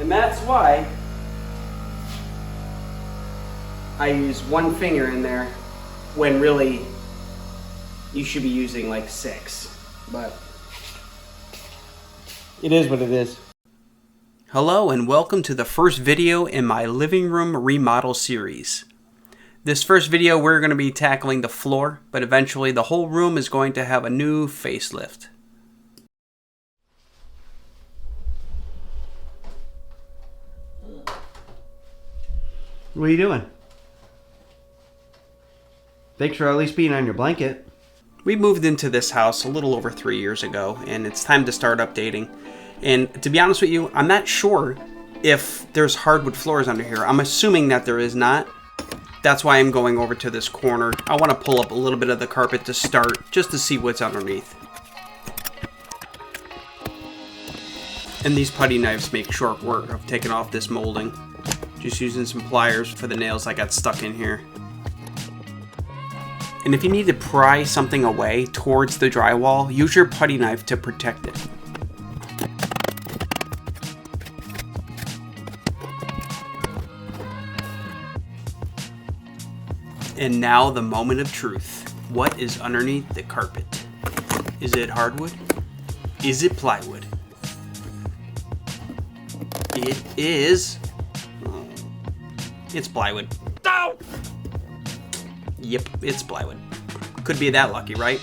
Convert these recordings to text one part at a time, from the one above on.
And that's why I use one finger in there when really you should be using like 6. But it is what it is. Hello and welcome to the first video in my living room remodel series. This first video we're going to be tackling the floor, but eventually the whole room is going to have a new facelift. What are you doing? Thanks for at least being on your blanket. We moved into this house a little over 3 years ago, and it's time to start updating. And to be honest with you, I'm not sure if there's hardwood floors under here. I'm assuming that there is not. That's why I'm going over to this corner. I want to pull up a little bit of the carpet to start, just to see what's underneath. And these putty knives make short work of taking off this molding. Just using some pliers for the nails I got stuck in here. And if you need to pry something away towards the drywall, use your putty knife to protect it. And now the moment of truth. What is underneath the carpet? Is it hardwood? Is it plywood? It is... It's plywood. Oh! Yep, it's plywood. Could be that lucky, right?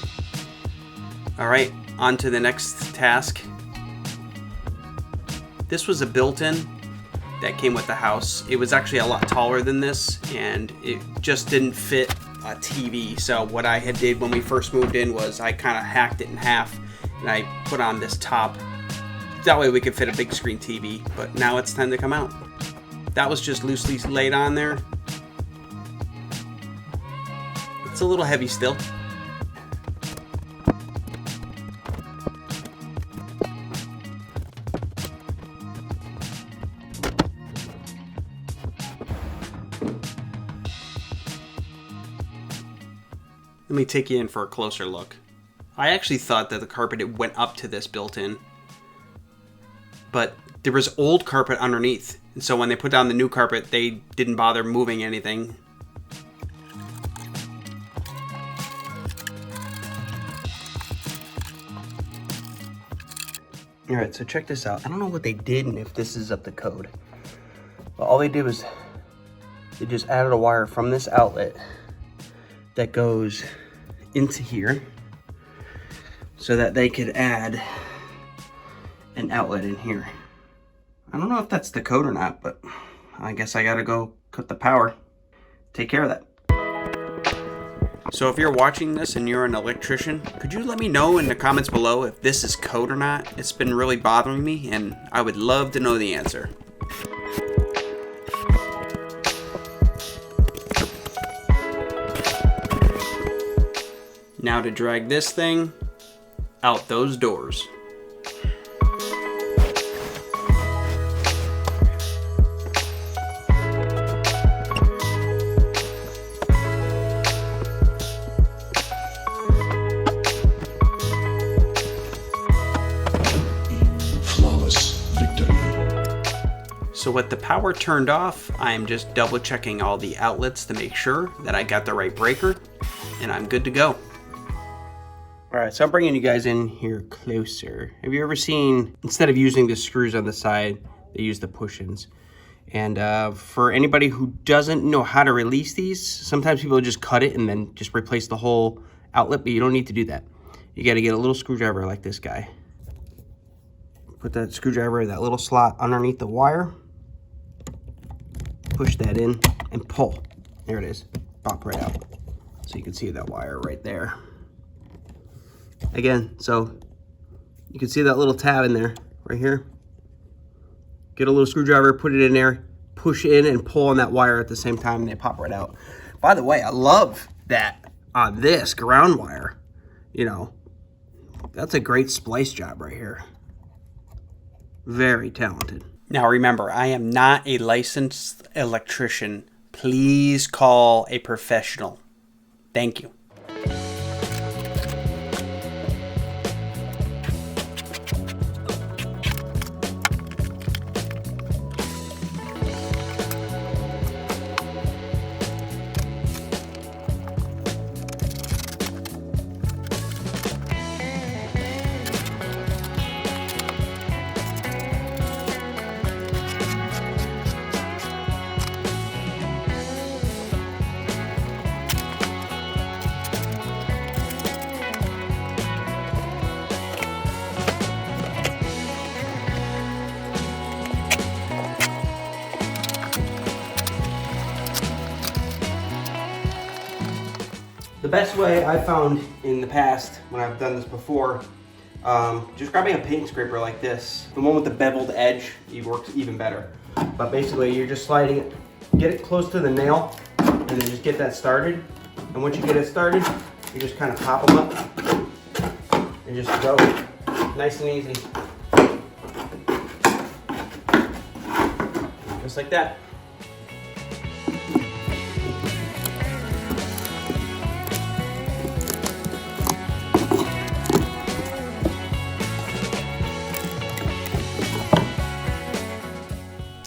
Alright, on to the next task. This was a built-in that came with the house. It was actually a lot taller than this, and it just didn't fit a TV. So what I had did when we first moved in was I kind of hacked it in half, and I put on this top. That way we could fit a big screen TV, but now it's time to come out. That was just loosely laid on there. It's a little heavy still. Let me take you in for a closer look. I actually thought that the carpet went up to this built-in, but there was old carpet underneath. And so when they put down the new carpet, they didn't bother moving anything. Alright, so check this out. I don't know what they did and if this is up to code. But all they did was they just added a wire from this outlet that goes into here so that they could add an outlet in here. I don't know if that's the code or not, but I guess I gotta go cut the power. Take care of that. So if you're watching this and you're an electrician, could you let me know in the comments below if this is code or not? It's been really bothering me and I would love to know the answer. Now to drag this thing out those doors. So with the power turned off, I'm just double checking all the outlets to make sure that I got the right breaker, and I'm good to go. Alright, so I'm bringing you guys in here closer. Have you ever seen, instead of using the screws on the side, they use the push-ins? And for anybody who doesn't know how to release these, sometimes people just cut it and then just replace the whole outlet, but you don't need to do that. You got to get a little screwdriver like this guy. Put that screwdriver in that little slot underneath the wire. Push that in and pull. There it is. Pop right out. So you can see that wire right there. Again, so you can see that little tab in there, right here. Get a little screwdriver, put it in there, push in and pull on that wire at the same time, and they pop right out. By the way, I love that on this ground wire. You know, that's a great splice job right here. Very talented. Now remember, I am not a licensed electrician. Please call a professional. Thank you. The best way I've found in the past when I've done this before, just grabbing a paint scraper like this, the one with the beveled edge, it works even better. But basically you're just sliding it, get it close to the nail, and then just get that started. And once you get it started, you just kind of pop them up and just go. Nice and easy. Just like that.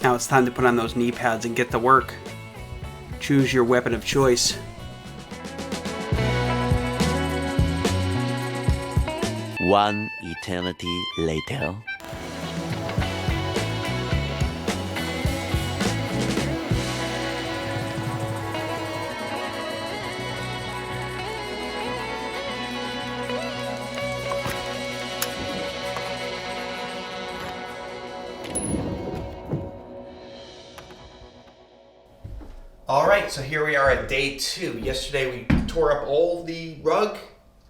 Now it's time to put on those knee pads and get to work. Choose your weapon of choice. One eternity later. All right, so here we are at day 2. Yesterday we tore up all the rug,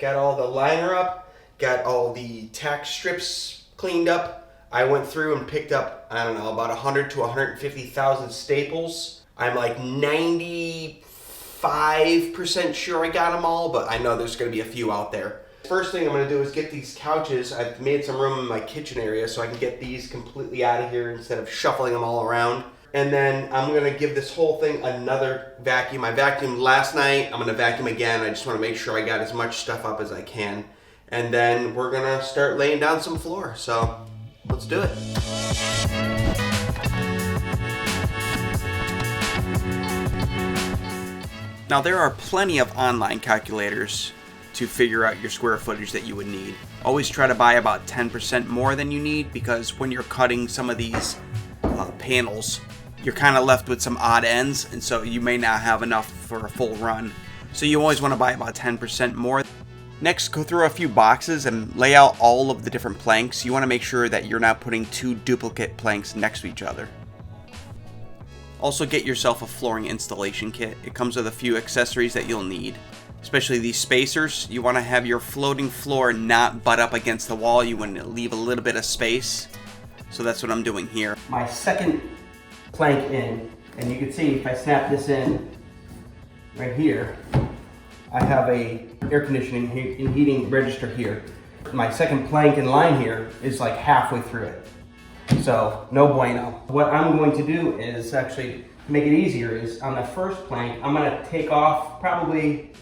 got all the liner up, got all the tack strips cleaned up. I went through and picked up, I don't know, about 100 to 150,000 staples. I'm like 95% sure I got them all, but I know there's gonna be a few out there. First thing I'm gonna do is get these couches. I've made some room in my kitchen area so I can get these completely out of here instead of shuffling them all around. And then I'm gonna give this whole thing another vacuum. I vacuumed last night, I'm gonna vacuum again. I just wanna make sure I got as much stuff up as I can. And then we're gonna start laying down some floor. So let's do it. Now there are plenty of online calculators to figure out your square footage that you would need. Always try to buy about 10% more than you need, because when you're cutting some of these panels, you're kind of left with some odd ends, and so you may not have enough for a full run. So you always want to buy about 10% more. Next, go through a few boxes and lay out all of the different planks. You want to make sure that you're not putting 2 duplicate planks next to each other. Also, get yourself a flooring installation kit. It comes with a few accessories that you'll need, especially these spacers. You want to have your floating floor not butt up against the wall. You want to leave a little bit of space. So that's what I'm doing here. My second plank in, and you can see if I snap this in right here, I have a air conditioning and heating register here. My second plank in line here is like halfway through it. So no bueno. What I'm going to do is actually make it easier is on the first plank, I'm gonna take off probably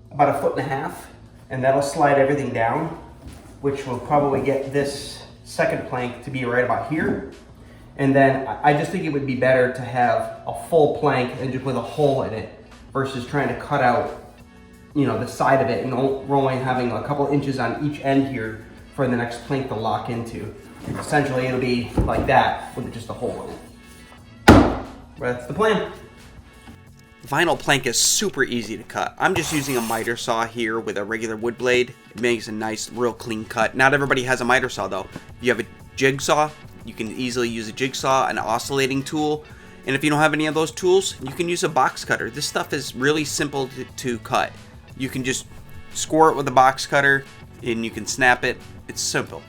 about 1.5 feet, and that'll slide everything down, which will probably get this second plank to be right about here. And then I just think it would be better to have a full plank and just with a hole in it versus trying to cut out, you know, the side of it, and we're only having a couple inches on each end here for the next plank to lock into. And essentially it'll be like that with just a hole in it. That's the plan. Vinyl plank is super easy to cut. I'm just using a miter saw here with a regular wood blade. It makes a nice, real clean cut. Not everybody has a miter saw though. If you have a jigsaw, you can easily use a jigsaw, an oscillating tool. And if you don't have any of those tools, you can use a box cutter. This stuff is really simple to cut. You can just score it with a box cutter and you can snap it. It's simple.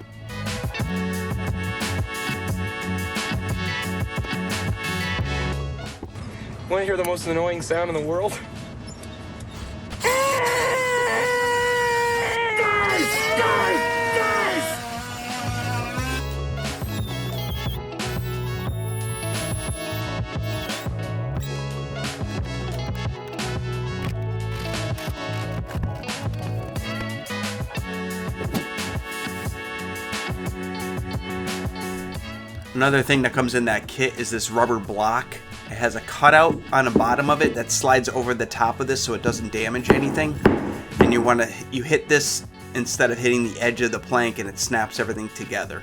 Want to hear the most annoying sound in the world? Another thing that comes in that kit is this rubber block. It has a cutout on the bottom of it that slides over the top of this so it doesn't damage anything. And you hit this instead of hitting the edge of the plank, and it snaps everything together.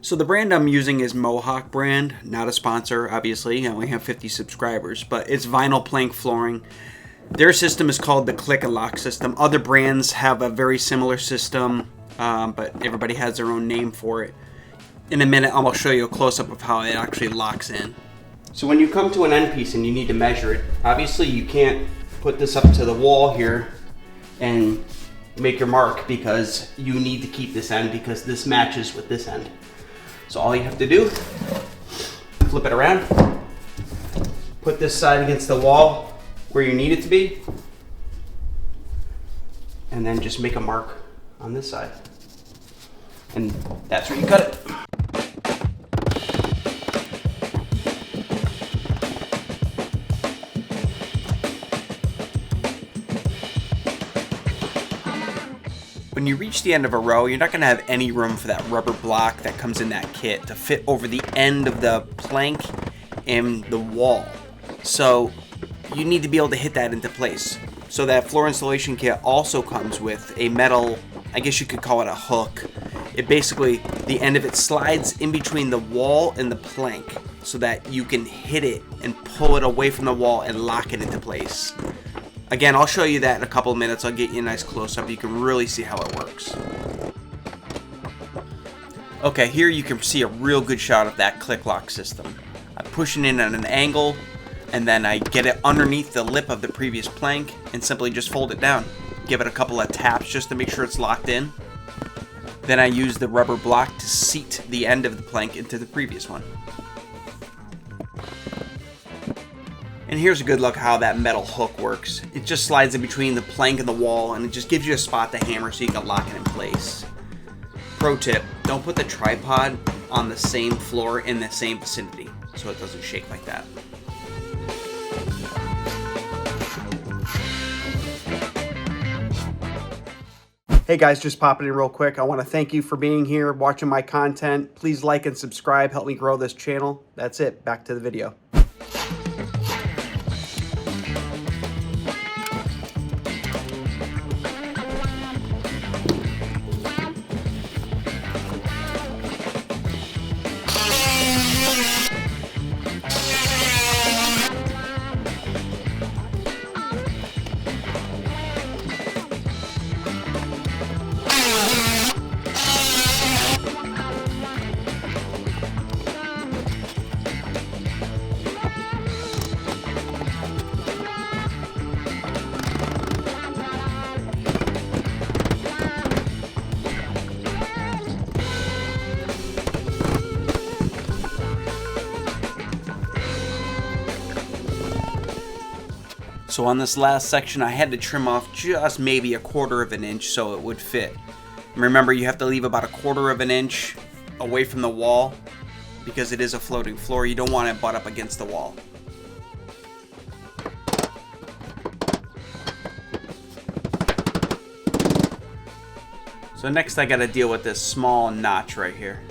So the brand I'm using is Mohawk brand, not a sponsor, obviously. I only have 50 subscribers, but it's vinyl plank flooring. Their system is called the click and lock system. Other brands have a very similar system, but everybody has their own name for it. In a minute, I'm going to show you a close-up of how it actually locks in. So when you come to an end piece and you need to measure it, obviously you can't put this up to the wall here and make your mark, because you need to keep this end because this matches with this end. So all you have to do, flip it around, put this side against the wall where you need it to be, and then just make a mark on this side. And that's where you cut it. When you reach the end of a row, you're not going to have any room for that rubber block that comes in that kit to fit over the end of the plank and the wall. So you need to be able to hit that into place. So that floor installation kit also comes with a metal, I guess you could call it a hook. It basically, the end of it slides in between the wall and the plank so that you can hit it and pull it away from the wall and lock it into place. Again, I'll show you that in a couple of minutes. I'll get you a nice close-up. You can really see how it works. Okay, here you can see a real good shot of that click lock system. I'm pushing in at an angle, and then I get it underneath the lip of the previous plank and simply just fold it down. Give it a couple of taps just to make sure it's locked in. Then I use the rubber block to seat the end of the plank into the previous one. And here's a good look how that metal hook works. It just slides in between the plank and the wall, and it just gives you a spot to hammer so you can lock it in place. Pro tip, don't put the tripod on the same floor in the same vicinity so it doesn't shake like that. Hey guys, just popping in real quick. I want to thank you for being here, watching my content. Please like and subscribe, help me grow this channel. That's it, back to the video. So on this last section, I had to trim off just maybe 1/4 of an inch so it would fit. And remember, you have to leave about 1/4 of an inch away from the wall because it is a floating floor. You don't want it butt up against the wall. So next I got to deal with this small notch right here.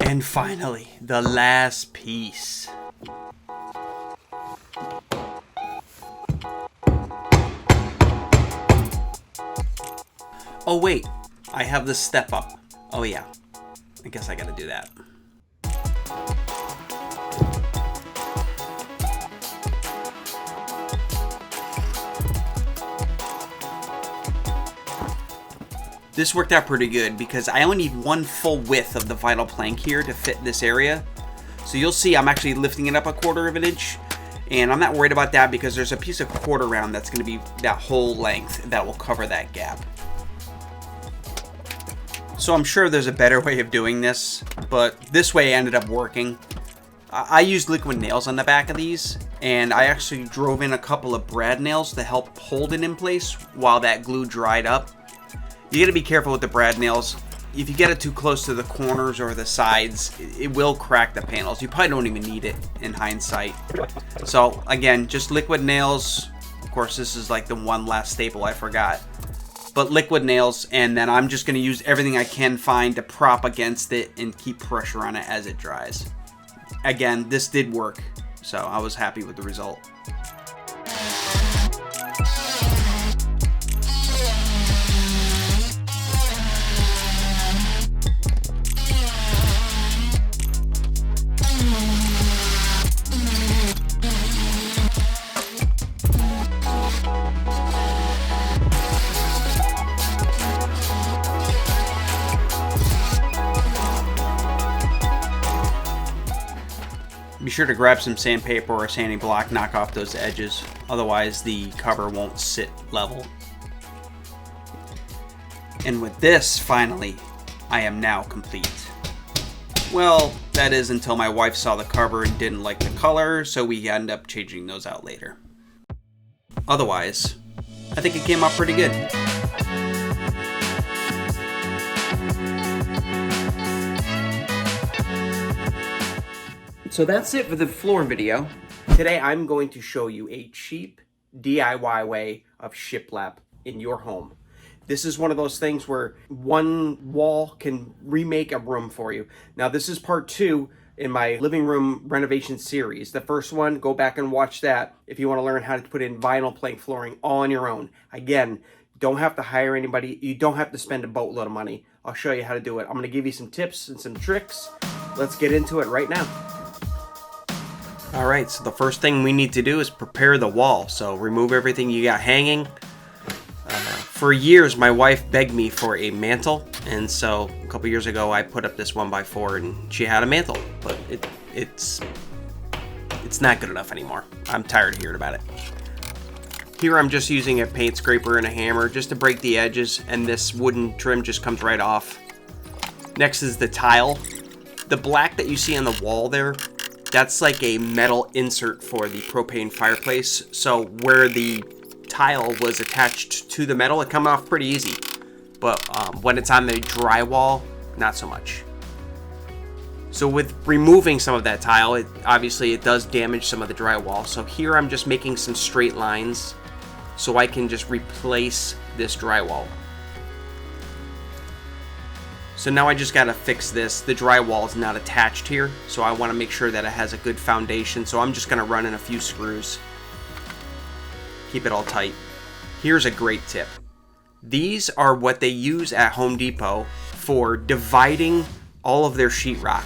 And finally, the last piece. Oh wait, I have the step up. Oh yeah, I guess I gotta do that. This worked out pretty good because I only need 1 full width of the vinyl plank here to fit this area. So you'll see I'm actually lifting it up 1/4 of an inch, and I'm not worried about that because there's a piece of quarter round that's going to be that whole length that will cover that gap. So I'm sure there's a better way of doing this, but this way ended up working. I used liquid nails on the back of these, and I actually drove in a couple of brad nails to help hold it in place while that glue dried up. You gotta be careful with the brad nails. If you get it too close to the corners or the sides, it will crack the panels. You probably don't even need it in hindsight. So again, just liquid nails. Of course, this is like the one last staple I forgot. But liquid nails, and then I'm just gonna use everything I can find to prop against it and keep pressure on it as it dries. Again, this did work, so I was happy with the result. sure to grab some sandpaper or a sanding block, knock off those edges. Otherwise the cover won't sit level. And with this, finally, I am now complete. Well, that is until my wife saw the cover and didn't like the color, so we end up changing those out later. Otherwise, I think it came out pretty good. So that's it for the floor video. Today I'm going to show you a cheap DIY way of shiplap in your home. This is one of those things where one wall can remake a room for you. Now this is part 2 in my living room renovation series. The first one, go back and watch that if you want to learn how to put in vinyl plank flooring all on your own. Again, don't have to hire anybody. You don't have to spend a boatload of money. I'll show you how to do it. I'm going to give you some tips and some tricks. Let's get into it right now. Alright, so the first thing we need to do is prepare the wall. So remove everything you got hanging. For years, my wife begged me for a mantle, and so a couple years ago I put up this 1x4 and she had a mantle, but it's not good enough anymore. I'm tired of hearing about it. Here I'm just using a paint scraper and a hammer just to break the edges, and this wooden trim just comes right off. Next is the tile. The black that you see on the wall there, that's like a metal insert for the propane fireplace, so where the tile was attached to the metal, it come off pretty easy, but when it's on the drywall, not so much. So with removing some of that tile, obviously it does damage some of the drywall. So here I'm just making some straight lines so I can just replace this drywall. So now I just gotta fix this. The drywall is not attached here, so I want to make sure that it has a good foundation. So I'm just gonna run in a few screws. Keep it all tight. Here's a great tip. These are what they use at Home Depot for dividing all of their sheetrock.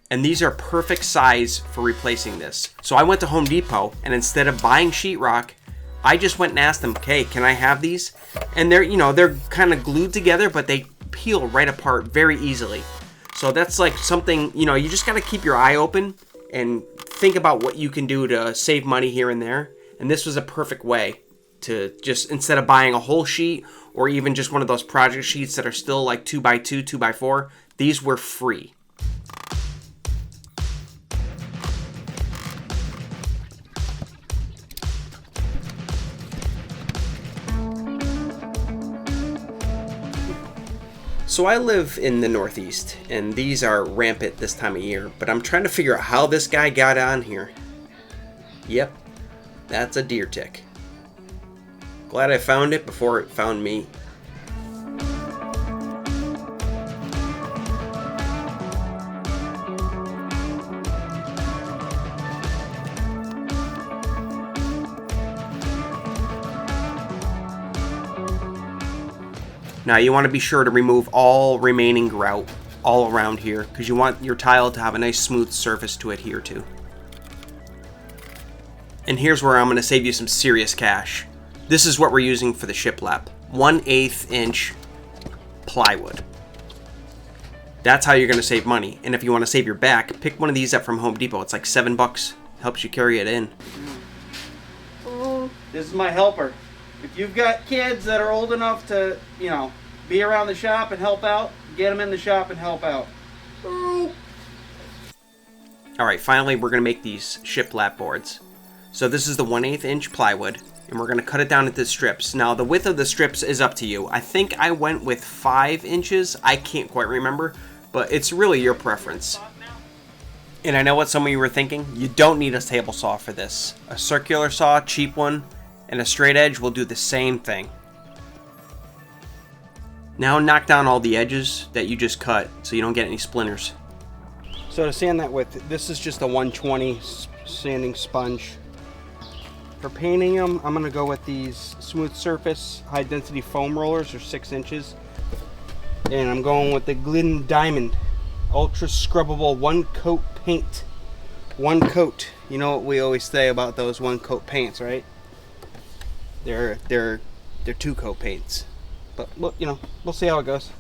And these are perfect size for replacing this. So I went to Home Depot, and instead of buying sheetrock, I just went and asked them, "Okay, can I have these?" And they're kind of glued together, but they peel right apart very easily. So that's like something, you just got to keep your eye open and think about what you can do to save money here and there. And this was a perfect way to just, instead of buying a whole sheet or even just one of those project sheets that are still like 2x2, 2x4, these were free. So I live in the Northeast, and these are rampant this time of year, but I'm trying to figure out how this guy got on here. Yep. That's a deer tick. Glad I found it before it found me. Now you want to be sure to remove all remaining grout all around here, because you want your tile to have a nice smooth surface to adhere to. And here's where I'm going to save you some serious cash. This is what we're using for the shiplap. 1/8 inch plywood. That's how you're going to save money. And if you want to save your back, pick one of these up from Home Depot. It's like $7. Helps you carry it in. This is my helper. If you've got kids that are old enough to, be around the shop and help out, get them in the shop and help out. Alright, finally we're going to make these shiplap boards. So this is the 1/8 inch plywood, and we're going to cut it down into strips. Now the width of the strips is up to you. I think I went with 5 inches. I can't quite remember, but it's really your preference. And I know what some of you were thinking. You don't need a table saw for this. A circular saw, cheap one, and a straight edge will do the same thing. Now knock down all the edges that you just cut so you don't get any splinters. So to sand that with, this is just a 120 sanding sponge. For painting them, I'm going to go with these smooth surface high density foam rollers. They're 6 inches. And I'm going with the Glidden Diamond ultra scrubbable 1-coat paint. 1 coat. You know what we always say about those 1-coat paints, right? They're 2-coat paints. But we'll see how it goes.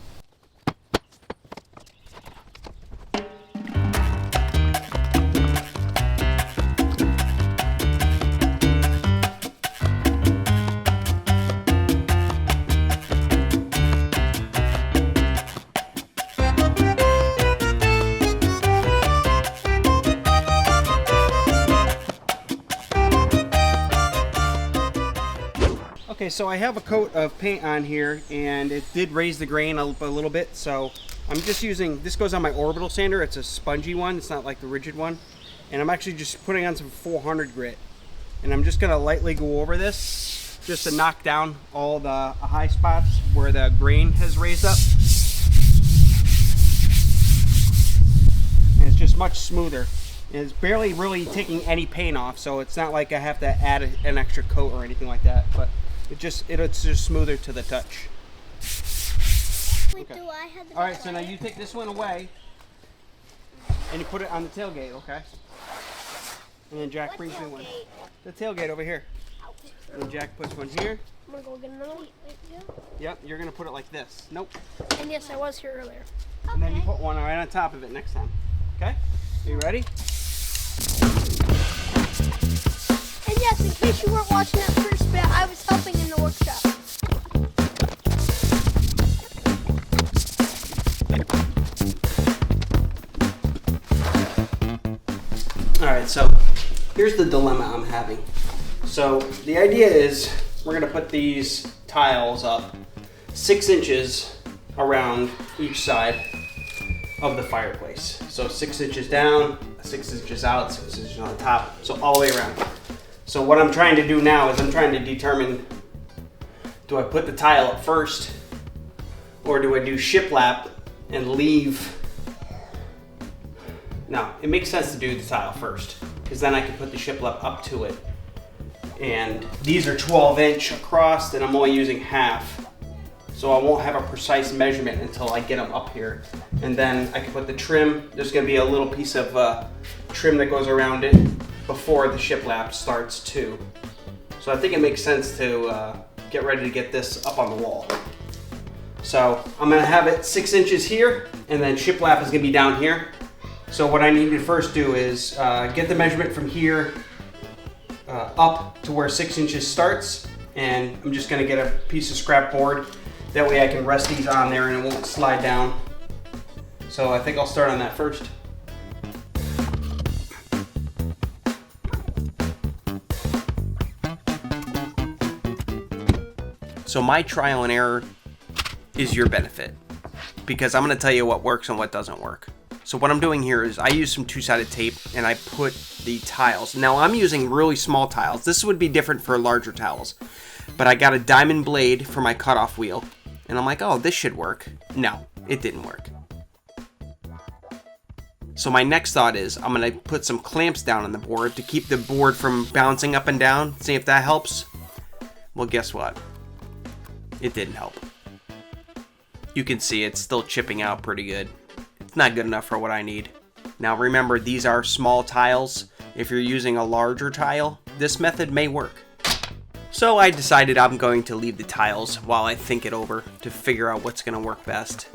Okay, so I have a coat of paint on here, and it did raise the grain a little bit, so I'm just using, this goes on my orbital sander. It's a spongy one, it's not like the rigid one. And I'm actually just putting on some 400 grit. And I'm just gonna lightly go over this, just to knock down all the high spots where the grain has raised up. And it's just much smoother. And it's barely really taking any paint off, so it's not like I have to add an extra coat or anything like that, but it's just smoother to the touch. Wait, do I have the Alright, so now you take this one away and you put it on the tailgate, okay? And then Jack brings me one. The tailgate over here. And then Jack puts one here. I'm gonna go get another one. Yep, you're gonna put it like this. Nope. And yes, I was here earlier. And then you put one right on top of it next time. Okay? Are you ready? And yes, in case you weren't watching that first bit, I was helping in the workshop. Alright, so here's the dilemma I'm having. So the idea is we're going to put these tiles up 6 inches around each side of the fireplace. So 6 inches down, 6 inches out, 6 inches on the top, so all the way around. So what I'm trying to do now is I'm trying to determine, do I put the tile up first, or do I do shiplap and leave? No, it makes sense to do the tile first, because then I can put the shiplap up to it. And these are 12-inch across, and I'm only using half. So I won't have a precise measurement until I get them up here. And then I can put the trim. There's gonna be a little piece of trim that goes around it before the shiplap starts too. So I think it makes sense to get ready to get this up on the wall. So I'm gonna have it 6 inches here, and then shiplap is gonna be down here. So what I need to first do is get the measurement from here up to where 6 inches starts, and I'm just gonna get a piece of scrap board. That way I can rest these on there and it won't slide down. So I think I'll start on that first. So my trial and error is your benefit, because I'm gonna tell you what works and what doesn't work. So what I'm doing here is I use some two-sided tape and I put the tiles. Now I'm using really small tiles. This would be different for larger tiles. But I got a diamond blade for my cutoff wheel. And I'm like, oh, this should work. No, it didn't work. So my next thought is I'm gonna put some clamps down on the board to keep the board from bouncing up and down. See if that helps. Well, guess what? It didn't help. You can see it's still chipping out pretty good. It's not good enough for what I need. Now remember, these are small tiles. If you're using a larger tile, this method may work. So I decided I'm going to leave the tiles while I think it over to figure out what's going to work best.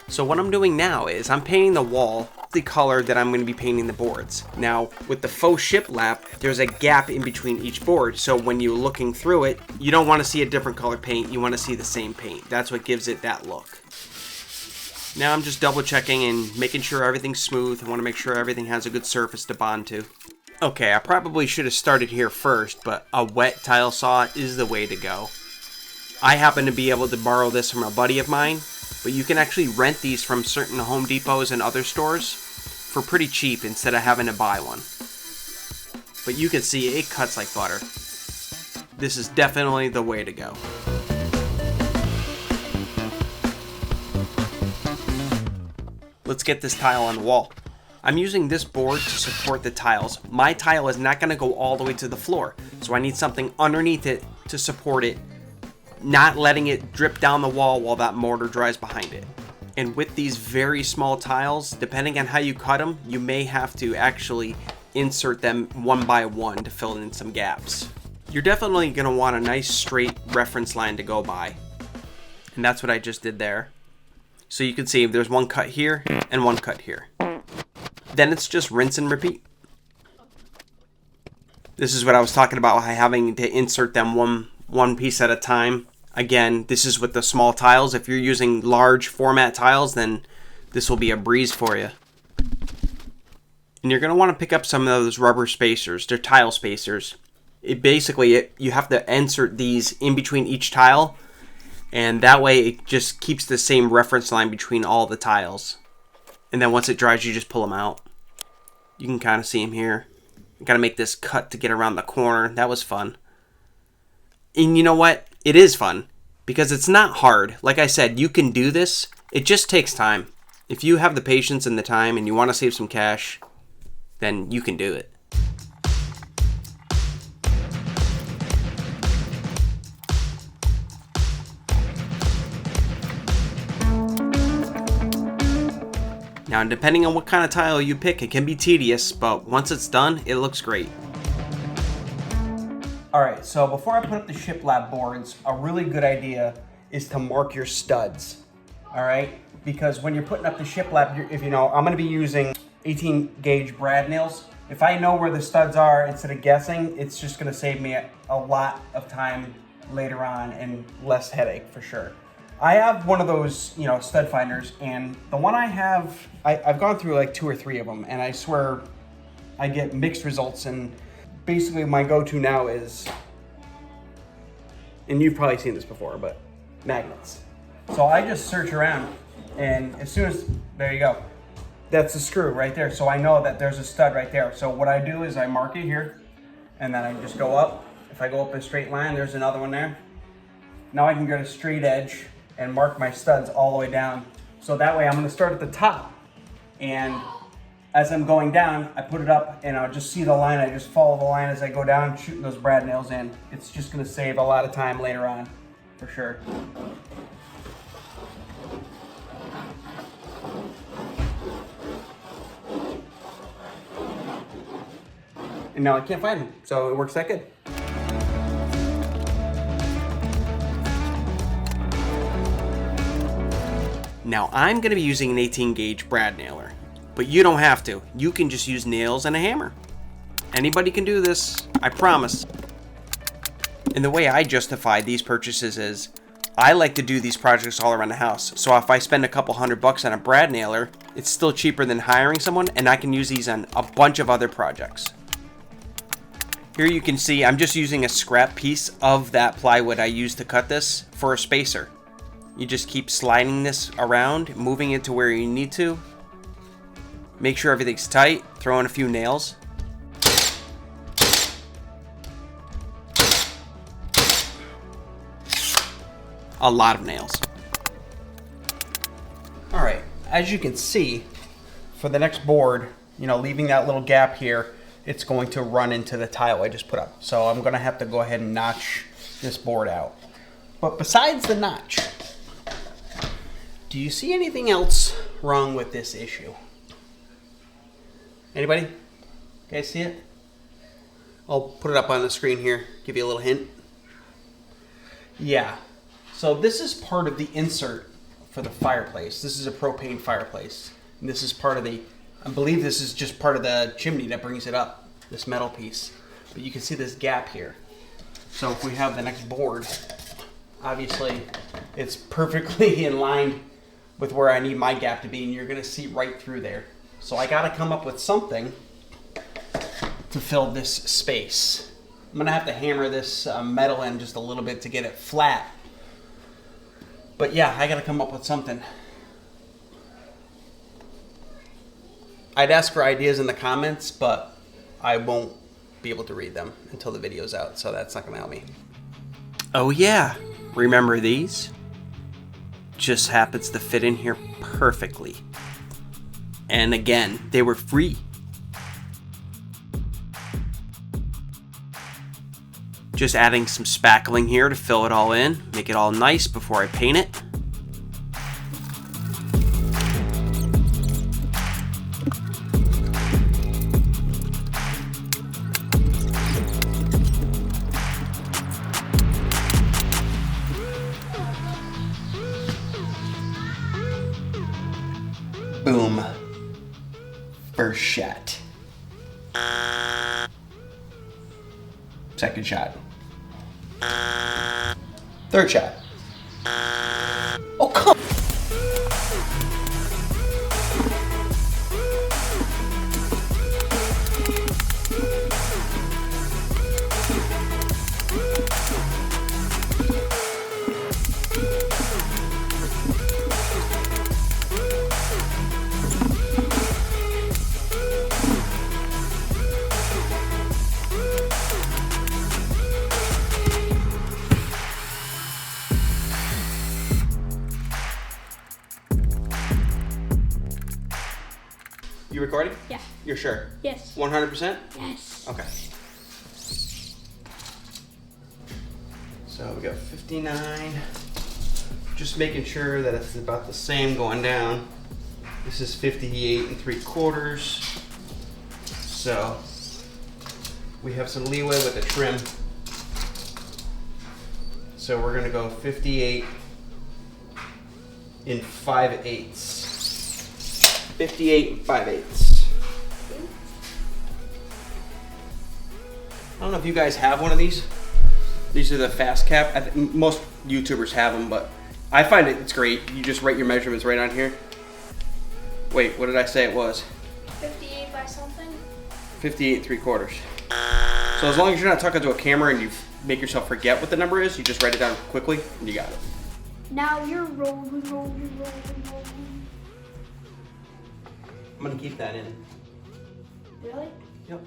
So what I'm doing now is I'm painting the wall the color that I'm going to be painting the boards. Now with the faux shiplap, there's a gap in between each board, so when you're looking through it, you don't want to see a different color paint, you want to see the same paint. That's what gives it that look. Now I'm just double checking and making sure everything's smooth. I want to make sure everything has a good surface to bond to. Okay, I probably should have started here first, but a wet tile saw is the way to go. I happen to be able to borrow this from a buddy of mine, but you can actually rent these from certain Home Depots and other stores for pretty cheap instead of having to buy one. But you can see it cuts like butter. This is definitely the way to go. Let's get this tile on the wall. I'm using this board to support the tiles. My tile is not going to go all the way to the floor, so I need something underneath it to support it, not letting it drip down the wall while that mortar dries behind it. And with these very small tiles, depending on how you cut them, you may have to actually insert them one by one to fill in some gaps. You're definitely going to want a nice straight reference line to go by. And that's what I just did there. So you can see there's one cut here and one cut here. Then it's just rinse and repeat. This is what I was talking about, having to insert them one piece at a time. Again, this is with the small tiles. If you're using large format tiles, then this will be a breeze for you. And you're going to want to pick up some of those rubber spacers. They're tile spacers. you have to insert these in between each tile, and that way it just keeps the same reference line between all the tiles. And then once it dries, you just pull them out. You can kind of see them here. You gotta make this cut to get around the corner. That was fun. And you know what? It is fun because it's not hard. Like I said, you can do this. It just takes time. If you have the patience and the time and you want to save some cash, then you can do it. Now, depending on what kind of tile you pick, it can be tedious, but once it's done, it looks great. Alright, so before I put up the shiplap boards, a really good idea is to mark your studs. Alright? Because when you're putting up the shiplap, if you know, I'm going to be using 18 gauge brad nails. If I know where the studs are instead of guessing, it's just going to save me a lot of time later on and less headache for sure. I have one of those, you know, stud finders, and the one I have, I've gone through like 2 or 3 of them, and I swear I get mixed results. And basically my go-to now is, and you've probably seen this before, but magnets. So I just search around, and as soon as, there you go, that's a screw right there. So I know that there's a stud right there. So what I do is I mark it here, and then I just go up. If I go up a straight line, there's another one there. Now I can get a straight edge and mark my studs all the way down. So that way I'm gonna start at the top, and as I'm going down, I put it up and I'll just see the line. I just follow the line as I go down, shooting those brad nails in. It's just gonna save a lot of time later on, for sure. And now I can't find them, so it works that good. Now I'm going to be using an 18 gauge brad nailer, but you don't have to. You can just use nails and a hammer. Anybody can do this, I promise. And the way I justify these purchases is, I like to do these projects all around the house. So if I spend a couple $100 on a brad nailer, it's still cheaper than hiring someone, and I can use these on a bunch of other projects. Here you can see I'm just using a scrap piece of that plywood I used to cut this for a spacer. You just keep sliding this around, moving it to where you need to. Make sure everything's tight, throw in a few nails. A lot of nails. Alright, as you can see, for the next board, you know, leaving that little gap here, it's going to run into the tile I just put up. So I'm gonna have to go ahead and notch this board out. But besides the notch, do you see anything else wrong with this issue? Anybody? You guys see it? I'll put it up on the screen here, give you a little hint. Yeah, so this is part of the insert for the fireplace. This is a propane fireplace. And this is part of the, I believe this is just part of the chimney that brings it up, this metal piece. But you can see this gap here. So if we have the next board, obviously it's perfectly in line with where I need my gap to be, and you're gonna see right through there. So I gotta come up with something to fill this space. I'm gonna have to hammer this metal in just a little bit to get it flat. But yeah, I gotta come up with something. I'd ask for ideas in the comments, but I won't be able to read them until the video's out, so that's not gonna help me. Oh yeah, remember these? Just happens to fit in here perfectly. And again, they were free. Just adding some spackling here to fill it all in, make it all nice before I paint it. Boom. First shot. Second shot. Third shot. Oh, come. You recording? Yeah. You're sure? Yes. 100%? Yes. Okay. So we got 59. Just making sure that it's about the same going down. This is 58 3/4. So we have some leeway with the trim. So we're gonna go 58 5/8. 58 5/8. I don't know if you guys have one of these. These are the fast cap. Most YouTubers have them, but I find it's great. You just write your measurements right on here. Wait, what did I say it was? 58 by something? 58 3/4. So as long as you're not talking to a camera and you make yourself forget what the number is, you just write it down quickly and you got it. Now you're rolling. I'm gonna keep that in. Really? Yep.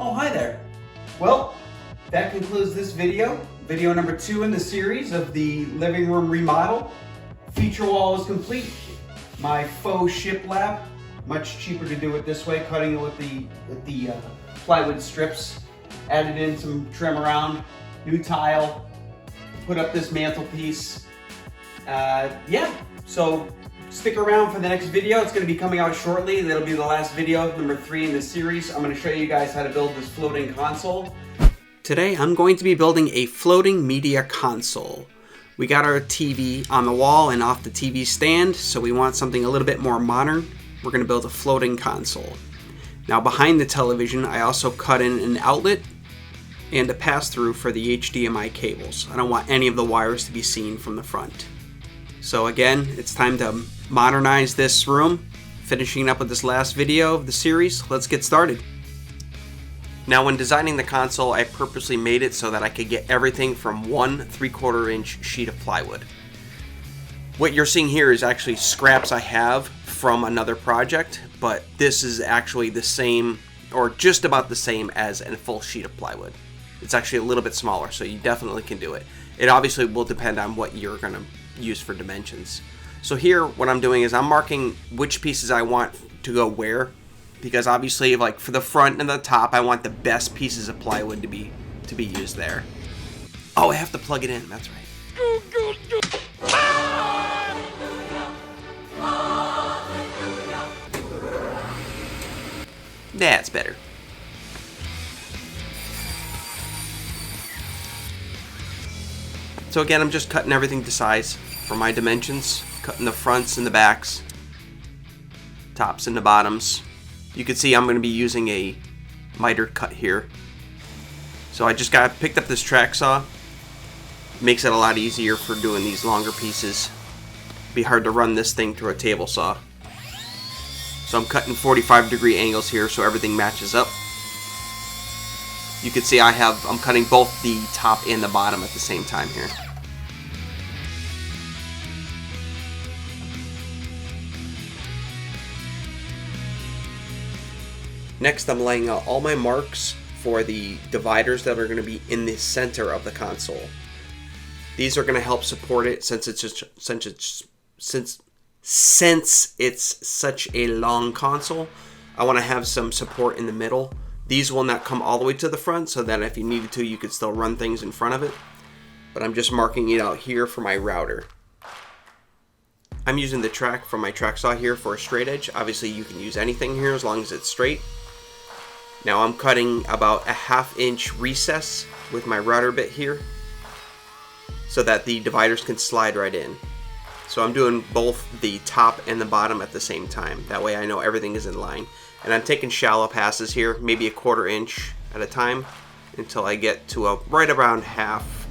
Oh, hi there. Well, that concludes this video. Video number 2 in the series of the living room remodel. Feature wall is complete. My faux shiplap, much cheaper to do it this way, cutting it with the plywood strips. Added in some trim around, new tile, put up this mantelpiece. Yeah, so stick around for the next video. It's going to be coming out shortly. That'll be the last video, number 3 in the series. I'm going to show you guys how to build this floating console. Today I'm going to be building a floating media console. We got our TV on the wall and off the TV stand, so we want something a little bit more modern. We're going to build a floating console. Now behind the television I also cut in an outlet and a pass-through for the HDMI cables. I don't want any of the wires to be seen from the front. So again, it's time to modernize this room. Finishing up with this last video of the series, let's get started. Now when designing the console, I purposely made it so that I could get everything from 1 3/4 inch sheet of plywood. What you're seeing here is actually scraps I have from another project, but this is actually the same, or just about the same as a full sheet of plywood. It's actually a little bit smaller, so you definitely can do it. It obviously will depend on what you're going to use for dimensions. So here what I'm doing is I'm marking which pieces I want to go where, because obviously like for the front and the top I want the best pieces of plywood to be used there. Oh, I have to plug it in, that's right. That's better. So again, I'm just cutting everything to size for my dimensions, cutting the fronts and the backs, tops and the bottoms. You can see I'm going to be using a mitered cut here. So I just picked up this track saw. Makes it a lot easier for doing these longer pieces. It'd be hard to run this thing through a table saw. So I'm cutting 45-degree angles here so everything matches up. You can see I'm cutting both the top and the bottom at the same time here. Next, I'm laying out all my marks for the dividers that are going to be in the center of the console. These are going to help support it since it's such a long console. I want to have some support in the middle. These will not come all the way to the front, so that if you needed to, you could still run things in front of it. But I'm just marking it out here for my router. I'm using the track from my track saw here for a straight edge. Obviously, you can use anything here as long as it's straight. Now I'm cutting about a 1/2 inch recess with my router bit here so that the dividers can slide right in. So I'm doing both the top and the bottom at the same time. That way I know everything is in line. And I'm taking shallow passes here, maybe a 1/4 inch at a time, until I get to a right around half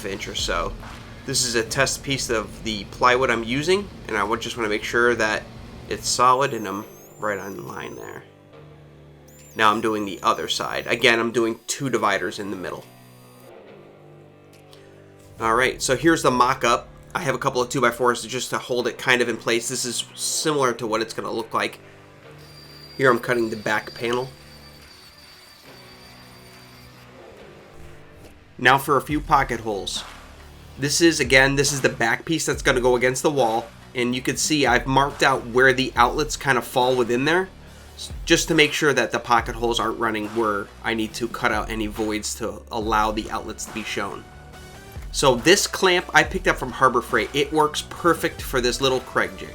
inch or so. This is a test piece of the plywood I'm using, and I just want to make sure that it's solid and I'm right on line there. Now I'm doing the other side. Again, I'm doing 2 dividers in the middle. Alright, so here's the mock-up. I have a couple of 2x4s just to hold it kind of in place. This is similar to what it's going to look like. Here I'm cutting the back panel. Now for a few pocket holes. This is the back piece that's going to go against the wall. And you can see I've marked out where the outlets kind of fall within there, just to make sure that the pocket holes aren't running where I need to cut out any voids to allow the outlets to be shown. So this clamp I picked up from Harbor Freight. It works perfect for this little Craig jig.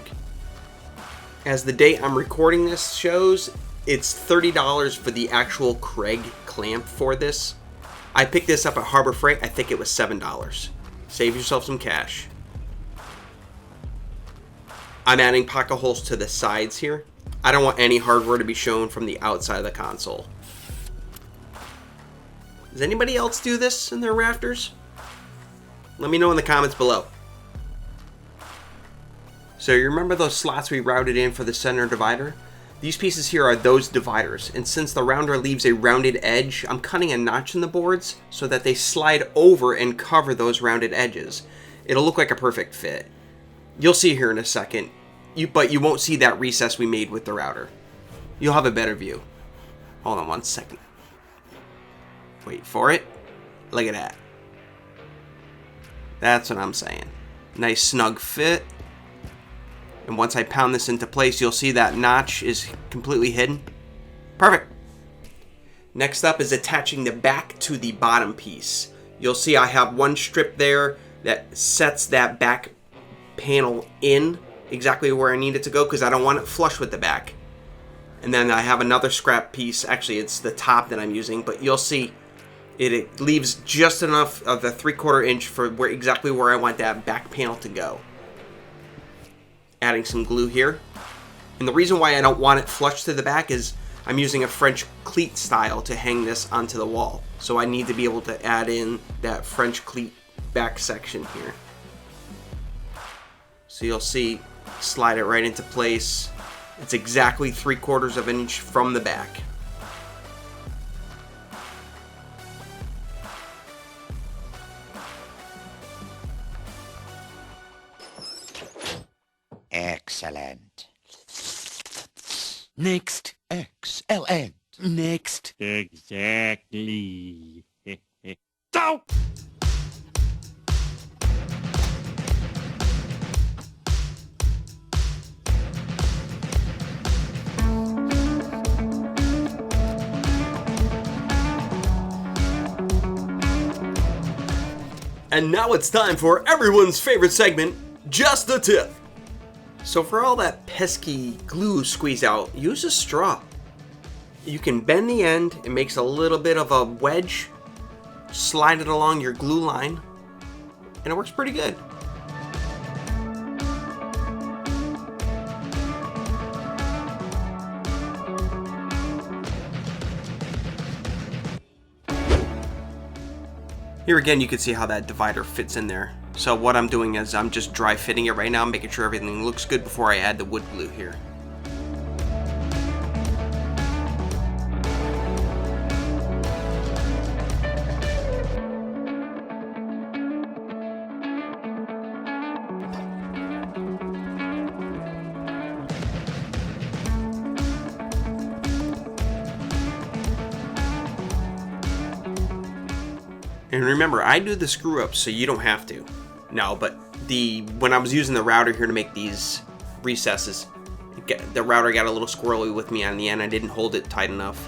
As the date I'm recording this shows, it's $30 for the actual Craig clamp for this. I picked this up at Harbor Freight. I think it was $7. Save yourself some cash. I'm adding pocket holes to the sides here. I don't want any hardware to be shown from the outside of the console. Does anybody else do this in their rafters? Let me know in the comments below. So you remember those slots we routed in for the center divider? These pieces here are those dividers, and since the rounder leaves a rounded edge, I'm cutting a notch in the boards so that they slide over and cover those rounded edges. It'll look like a perfect fit. You'll see here in a second, but you won't see that recess we made with the router. You'll have a better view. Hold on one second. Wait for it. Look at that. That's what I'm saying. Nice snug fit. And once I pound this into place, you'll see that notch is completely hidden. Perfect. Next up is attaching the back to the bottom piece. You'll see I have one strip there that sets that back panel in exactly where I need it to go because I don't want it flush with the back. And then I have another scrap piece. Actually, it's the top that I'm using, but you'll see it leaves just enough of the 3/4 inch for exactly where I want that back panel to go. Adding some glue here. And the reason why I don't want it flush to the back is I'm using a French cleat style to hang this onto the wall. So I need to be able to add in that French cleat back section here. So you'll see, slide it right into place. It's exactly 3/4 of an inch from the back. Excellent. Next. Excellent. Next. Exactly. Go! And now it's time for everyone's favorite segment, Just the Tip. So for all that pesky glue squeeze out, use a straw. You can bend the end, it makes a little bit of a wedge, slide it along your glue line, and it works pretty good. Here again, you can see how that divider fits in there. So what I'm doing is I'm just dry fitting it right now, making sure everything looks good before I add the wood glue here. And remember, I do the screw ups so you don't have to. No, but when I was using the router here to make these recesses, the router got a little squirrely with me on the end. I didn't hold it tight enough.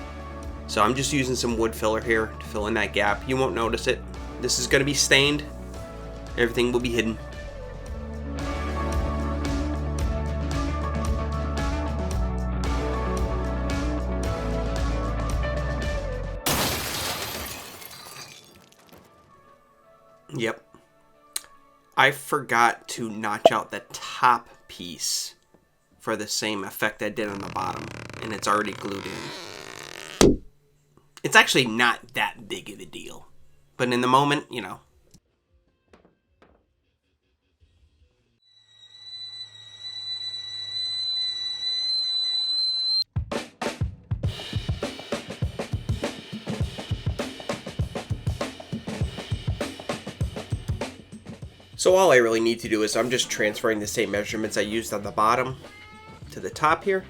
So I'm just using some wood filler here to fill in that gap. You won't notice it. This is going to be stained. Everything will be hidden. Yep. I forgot to notch out the top piece for the same effect I did on the bottom, and it's already glued in. It's actually not that big of a deal, but in the moment, you know. So all I really need to do is I'm just transferring the same measurements I used on the bottom to the top here.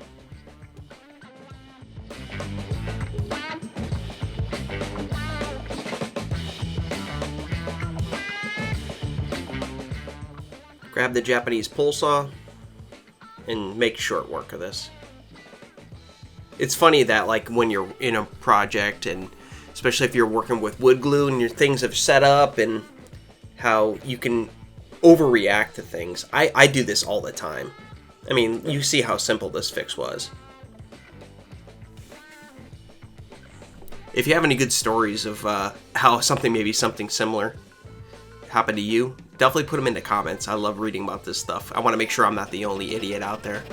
Grab the Japanese pole saw and make short work of this. It's funny that like when you're in a project, and especially if you're working with wood glue and your things have set up, and how you can overreact to things. I do this all the time. I mean, you see how simple this fix was. If you have any good stories of how something similar happened to you, definitely put them in the comments. I love reading about this stuff. I want to make sure I'm not the only idiot out there.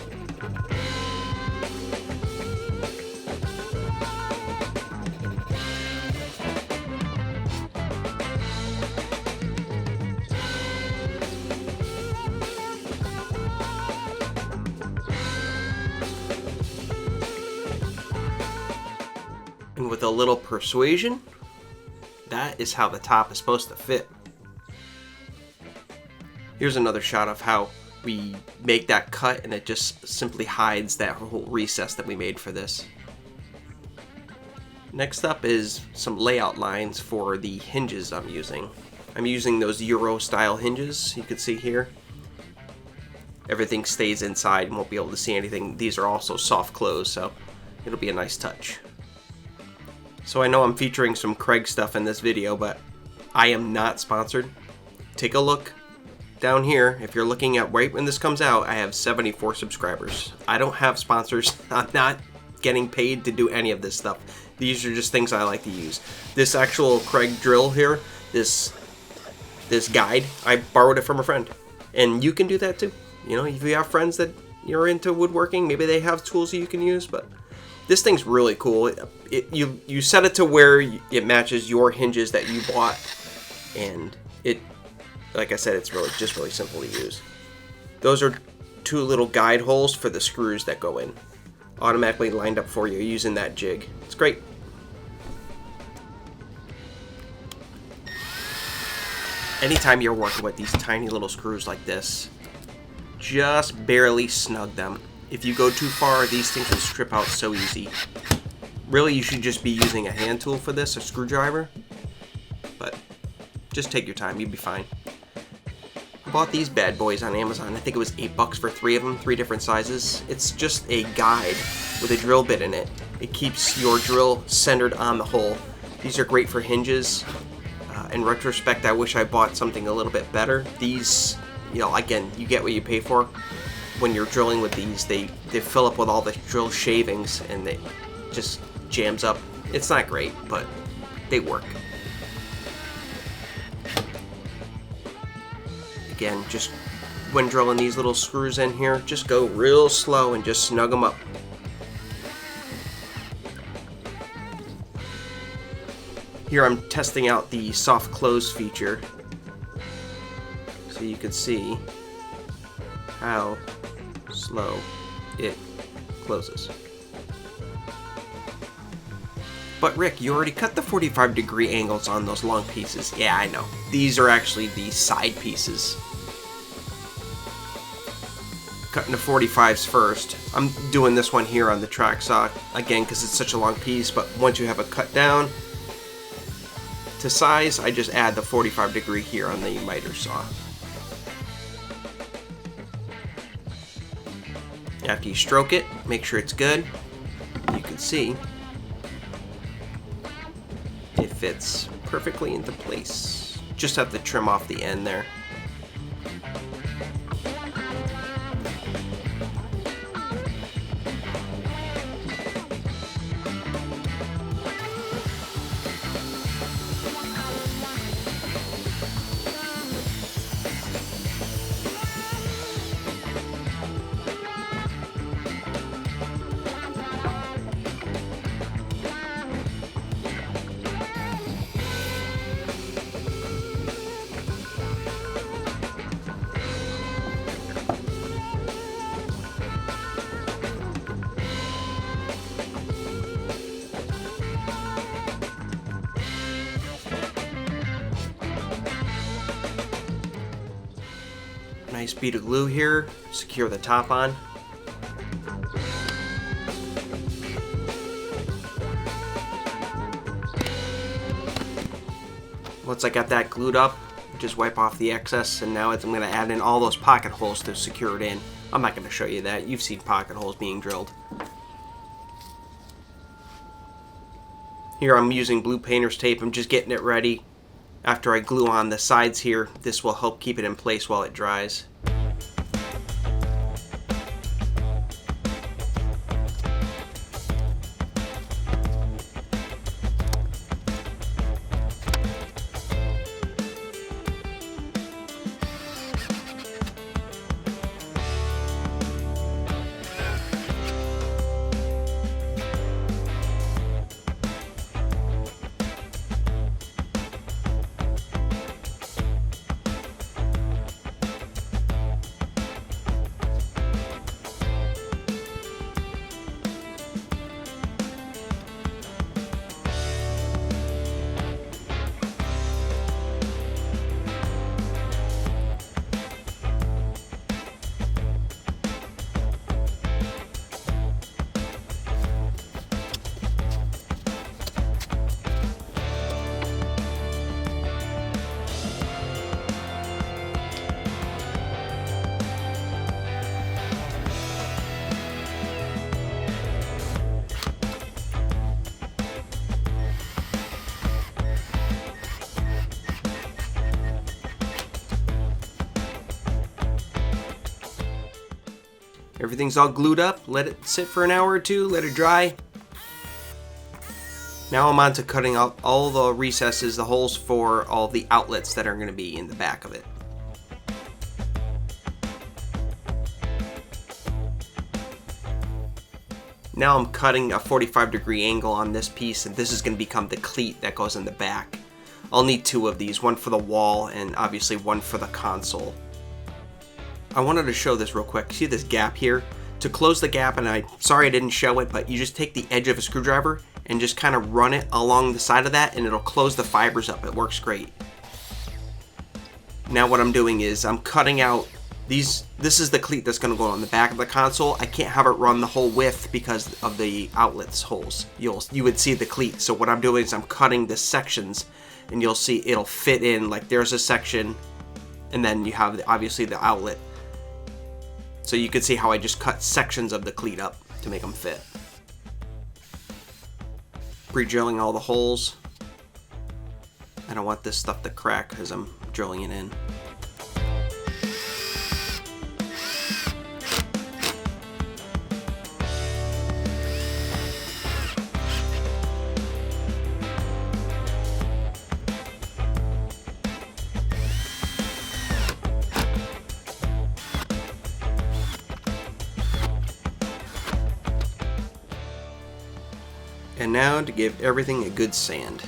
And with a little persuasion, that is how the top is supposed to fit. Here's another shot of how we make that cut, and it just simply hides that whole recess that we made for this. Next up is some layout lines for the hinges I'm using. I'm using those Euro style hinges you can see here. Everything stays inside and won't be able to see anything. These are also soft close, so it'll be a nice touch. So I know I'm featuring some Craig stuff in this video, but I am not sponsored. Take a look down here. If you're looking at right when this comes out, I have 74 subscribers. I don't have sponsors. I'm not getting paid to do any of this stuff. These are just things I like to use. This actual Craig drill here, this guide, I borrowed it from a friend. And you can do that too. You know, if you have friends that you're into woodworking, maybe they have tools that you can use, but this thing's really cool. You set it to where it matches your hinges that you bought, and it, like I said, it's just really simple to use. Those are two little guide holes for the screws that go in, automatically lined up for you using that jig. It's great. Anytime you're working with these tiny little screws like this, just barely snug them. If you go too far, these things will strip out so easy. Really, you should just be using a hand tool for this, a screwdriver. But just take your time, you'll be fine. I bought these bad boys on Amazon. I think it was $8 for 3 of them, 3 different sizes. It's just a guide with a drill bit in it. It keeps your drill centered on the hole. These are great for hinges. In retrospect, I wish I bought something a little bit better. These, you know, again, you get what you pay for. When you're drilling with these, they fill up with all the drill shavings, and they just jams up. It's not great, but they work. Again, just when drilling these little screws in here, just go real slow and just snug them up. Here I'm testing out the soft close feature, so you can see how slow it closes. But Rick, you already cut the 45-degree angles on those long pieces. Yeah, I know. These are actually the side pieces. Cutting the 45s first. I'm doing this one here on the track saw, again, because it's such a long piece, but once you have it cut down, to size, I just add the 45 degree here on the miter saw. After you stroke it, make sure it's good. You can see it fits perfectly into place. Just have to trim off the end there. Nice bead of glue here, secure the top on. Once I got that glued up, just wipe off the excess, and now I'm going to add in all those pocket holes to secure it in. I'm not going to show you that. You've seen pocket holes being drilled. Here I'm using blue painter's tape. I'm just getting it ready. After I glue on the sides here, this will help keep it in place while it dries. Everything's all glued up. Let it sit for an hour or two, let it dry. Now I'm on to cutting out all the recesses, the holes for all the outlets that are going to be in the back of it. Now I'm cutting a 45-degree angle on this piece, and this is going to become the cleat that goes in the back. I'll need two of these, one for the wall and obviously one for the console. I wanted to show this real quick. See this gap here? To close the gap, and sorry I didn't show it, but you just take the edge of a screwdriver and just kind of run it along the side of that, and it'll close the fibers up. It works great. Now what I'm doing is I'm cutting out these. This is the cleat that's going to go on the back of the console. I can't have it run the whole width because of the outlets holes. You would see the cleat. So what I'm doing is I'm cutting the sections, and you'll see it'll fit in. Like there's a section, and then you have obviously the outlet. So you can see how I just cut sections of the cleat up to make them fit. Pre-drilling all the holes. I don't want this stuff to crack because I'm drilling it in. And now to give everything a good sand.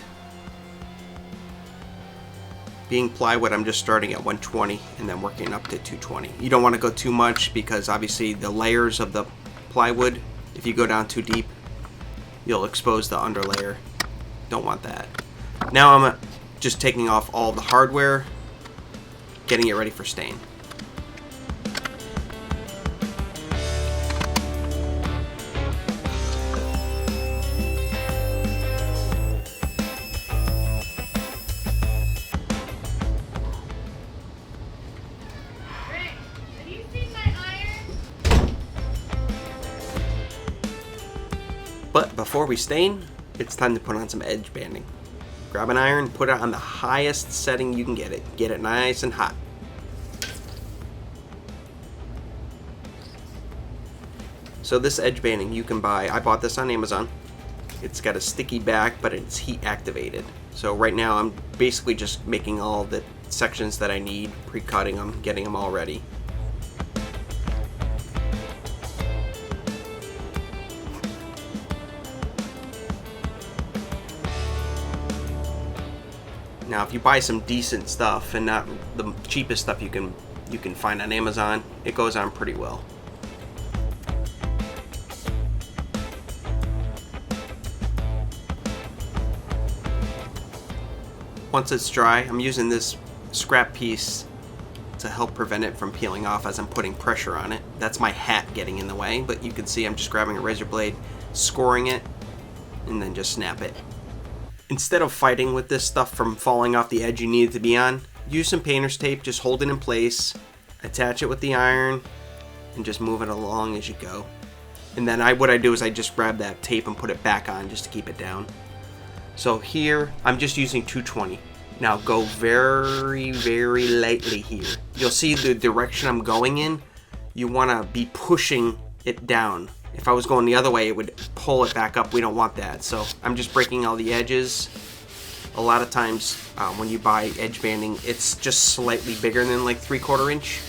Being plywood, I'm just starting at 120 and then working up to 220. You don't want to go too much because obviously the layers of the plywood, if you go down too deep, you'll expose the underlayer. Don't want that. Now I'm just taking off all the hardware, getting it ready for stain. But before we stain, it's time to put on some edge banding. Grab an iron, put it on the highest setting you can get it. Get it nice and hot. So this edge banding you can buy, I bought this on Amazon. It's got a sticky back, but it's heat activated. So right now I'm basically just making all the sections that I need, pre-cutting them, getting them all ready. Now if you buy some decent stuff and not the cheapest stuff you can find on Amazon, it goes on pretty well. Once it's dry, I'm using this scrap piece to help prevent it from peeling off as I'm putting pressure on it. That's my hat getting in the way, but you can see I'm just grabbing a razor blade, scoring it, and then just snap it. Instead of fighting with this stuff from falling off the edge you need it to be on, use some painter's tape, just hold it in place, attach it with the iron, and just move it along as you go. And then what I do is I just grab that tape and put it back on just to keep it down. So here, I'm just using 220. Now go very, very lightly here. You'll see the direction I'm going in. You want to be pushing it down. If I was going the other way, it would pull it back up. We don't want that. So I'm just breaking all the edges. A lot of times when you buy edge banding, it's just slightly bigger than like 3/4 inch.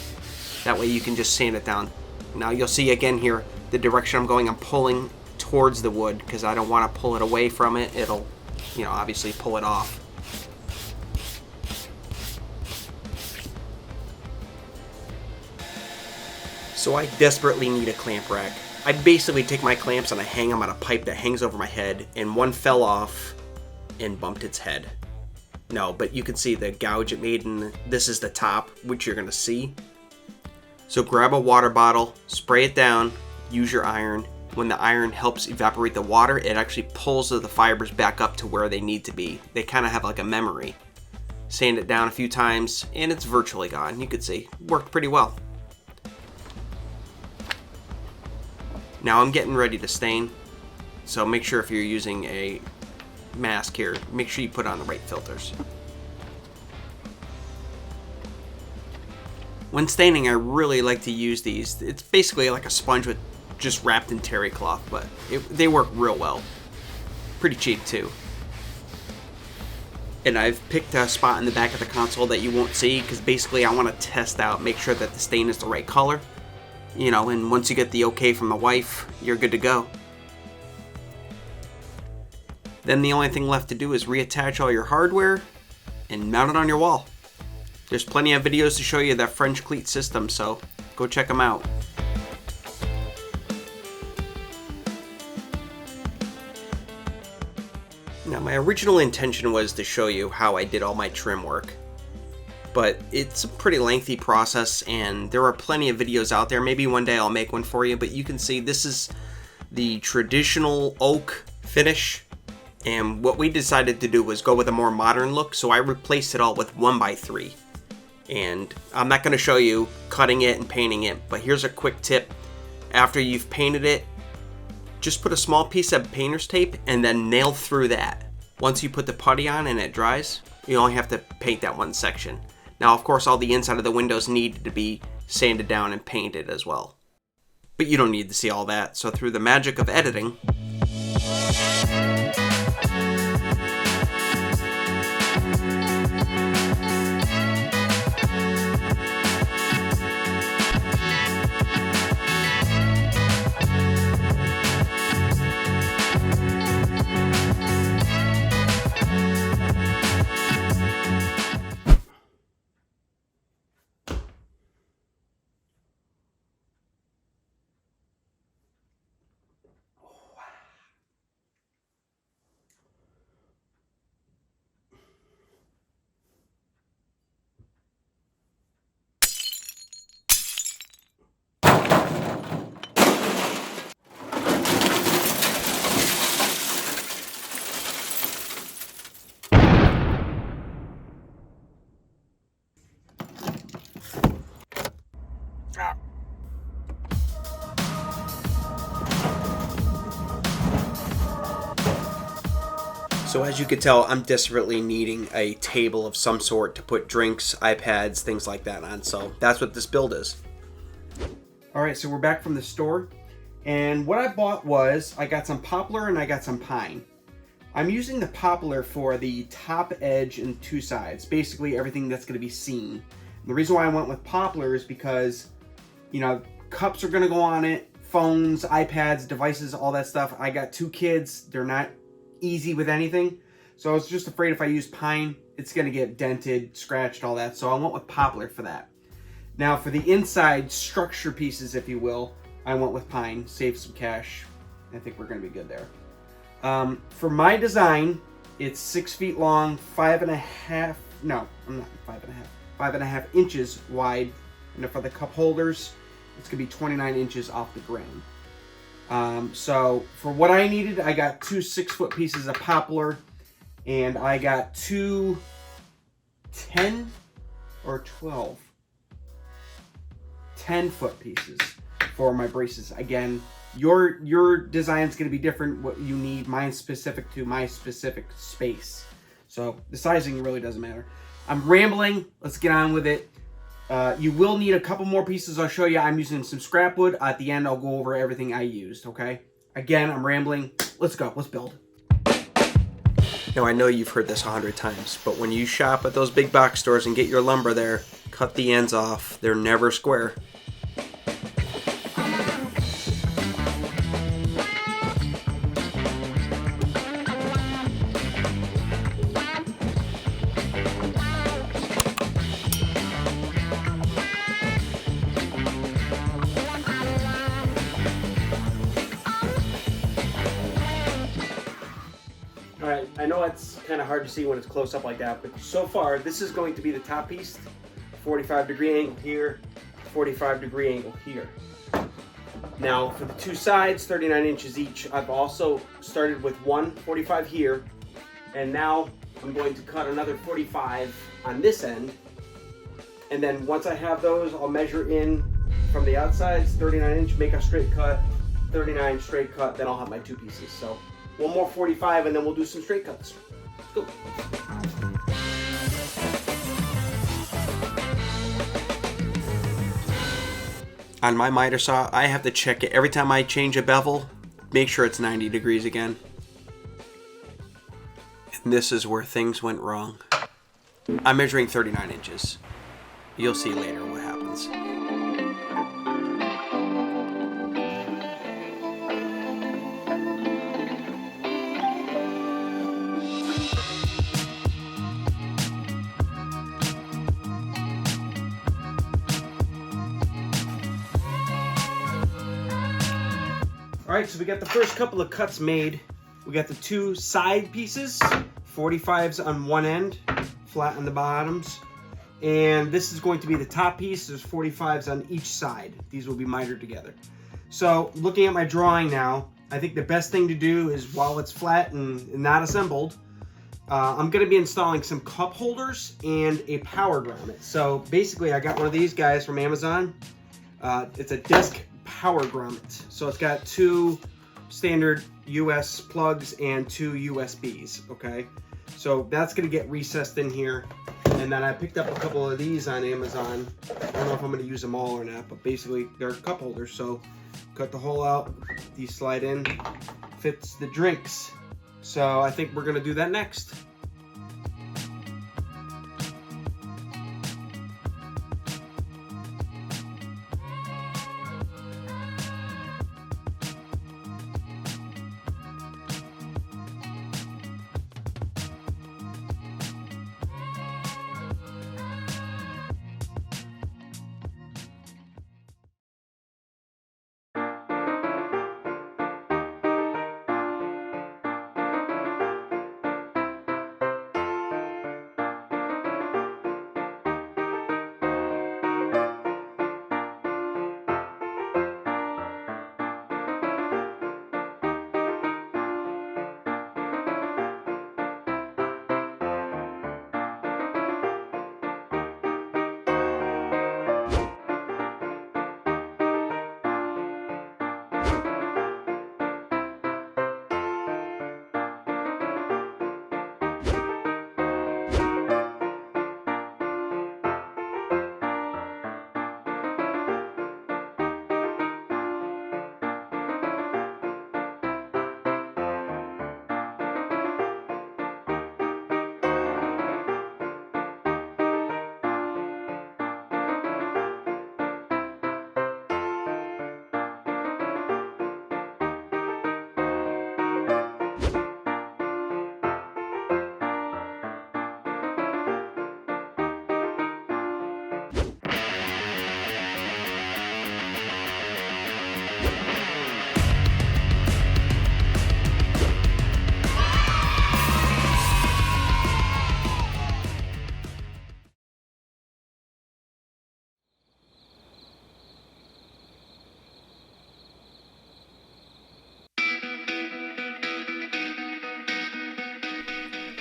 That way you can just sand it down. Now you'll see again here, the direction I'm going, I'm pulling towards the wood because I don't want to pull it away from it. It'll, obviously pull it off. So I desperately need a clamp rack. I basically take my clamps and I hang them on a pipe that hangs over my head, and one fell off and bumped its head. No, but you can see the gouge it made, and this is the top, which you're gonna see. So grab a water bottle, spray it down, use your iron. When the iron helps evaporate the water, it actually pulls the fibers back up to where they need to be. They kind of have like a memory. Sand it down a few times, and it's virtually gone. You can see, worked pretty well. Now I'm getting ready to stain, so make sure if you're using a mask here, make sure you put on the right filters. When staining, I really like to use these. It's basically like a sponge with just wrapped in terry cloth, but they work real well. Pretty cheap too. And I've picked a spot in the back of the console that you won't see because basically I want to test out, make sure that the stain is the right color. And once you get the okay from the wife, you're good to go. Then the only thing left to do is reattach all your hardware and mount it on your wall. There's plenty of videos to show you that French cleat system, so go check them out. Now my original intention was to show you how I did all my trim work. But it's a pretty lengthy process, and there are plenty of videos out there. Maybe one day I'll make one for you, but you can see this is the traditional oak finish, and what we decided to do was go with a more modern look, so I replaced it all with 1x3. And I'm not going to show you cutting it and painting it, but here's a quick tip. After you've painted it, just put a small piece of painter's tape and then nail through that. Once you put the putty on and it dries, you only have to paint that one section. Now, of course, all the inside of the windows need to be sanded down and painted as well. But you don't need to see all that, so through the magic of editing, So as you can tell, I'm desperately needing a table of some sort to put drinks, iPads, things like that on. So that's what this build is. All right, so we're back from the store. And what I bought was, I got some poplar and I got some pine. I'm using the poplar for the top edge and two sides, basically everything that's going to be seen. And the reason why I went with poplar is because, you know, cups are going to go on it, phones, iPads, devices, all that stuff. I got 2 kids. They're not easy with anything. So I was just afraid if I use pine, it's going to get dented, scratched, all that. So I went with poplar for that. Now for the inside structure pieces, if you will, I went with pine, save some cash. I think we're going to be good there. For my design, it's 6 feet long, 5.5, no, I'm not 5.5, 5.5 inches wide. And for the cup holders, it's going to be 29 inches off the grain. So for what I needed, I got 2 6-foot pieces of poplar, and I got 2 10 or 12, 10-foot pieces for my braces. Again, your design is going to be different, what you need. Mine's specific to my specific space. So the sizing really doesn't matter. I'm rambling. Let's get on with it. You will need a couple more pieces. I'll show you. I'm using some scrap wood. At the end, I'll go over everything I used, okay? Again, I'm rambling. Let's go. Let's build. Now, I know you've heard this 100 times, but when you shop at those big box stores and get your lumber there, cut the ends off. They're never square. Alright, I know it's kind of hard to see when it's close up like that, but so far this is going to be the top piece. 45-degree angle here, 45-degree angle here. Now for the 2 sides, 39 inches each, I've also started with 145 here, and now I'm going to cut another 45 on this end. And then once I have those, I'll measure in from the outsides, 39 inch, make a straight cut, 39 straight cut, then I'll have my 2 pieces. So one more 45 and then we'll do some straight cuts. Let's go. On my miter saw, I have to check it every time I change a bevel, make sure it's 90 degrees again. And this is where things went wrong. I'm measuring 39 inches. You'll see later what happens. Alright, so we got the first couple of cuts made. We got the 2 side pieces, 45s on one end, flat on the bottoms. And this is going to be the top piece. There's 45s on each side. These will be mitered together. So looking at my drawing now, I think the best thing to do is while it's flat and not assembled, I'm going to be installing some cup holders and a power grommet. So basically I got one of these guys from Amazon. It's a desk power grommet. So it's got 2 standard US plugs and 2 USBs, okay? So that's gonna get recessed in here. And then I picked up a couple of these on Amazon. I don't know if I'm gonna use them all or not, but basically they're cup holders. So cut the hole out, these slide in, fits the drinks. So I think we're gonna do that next.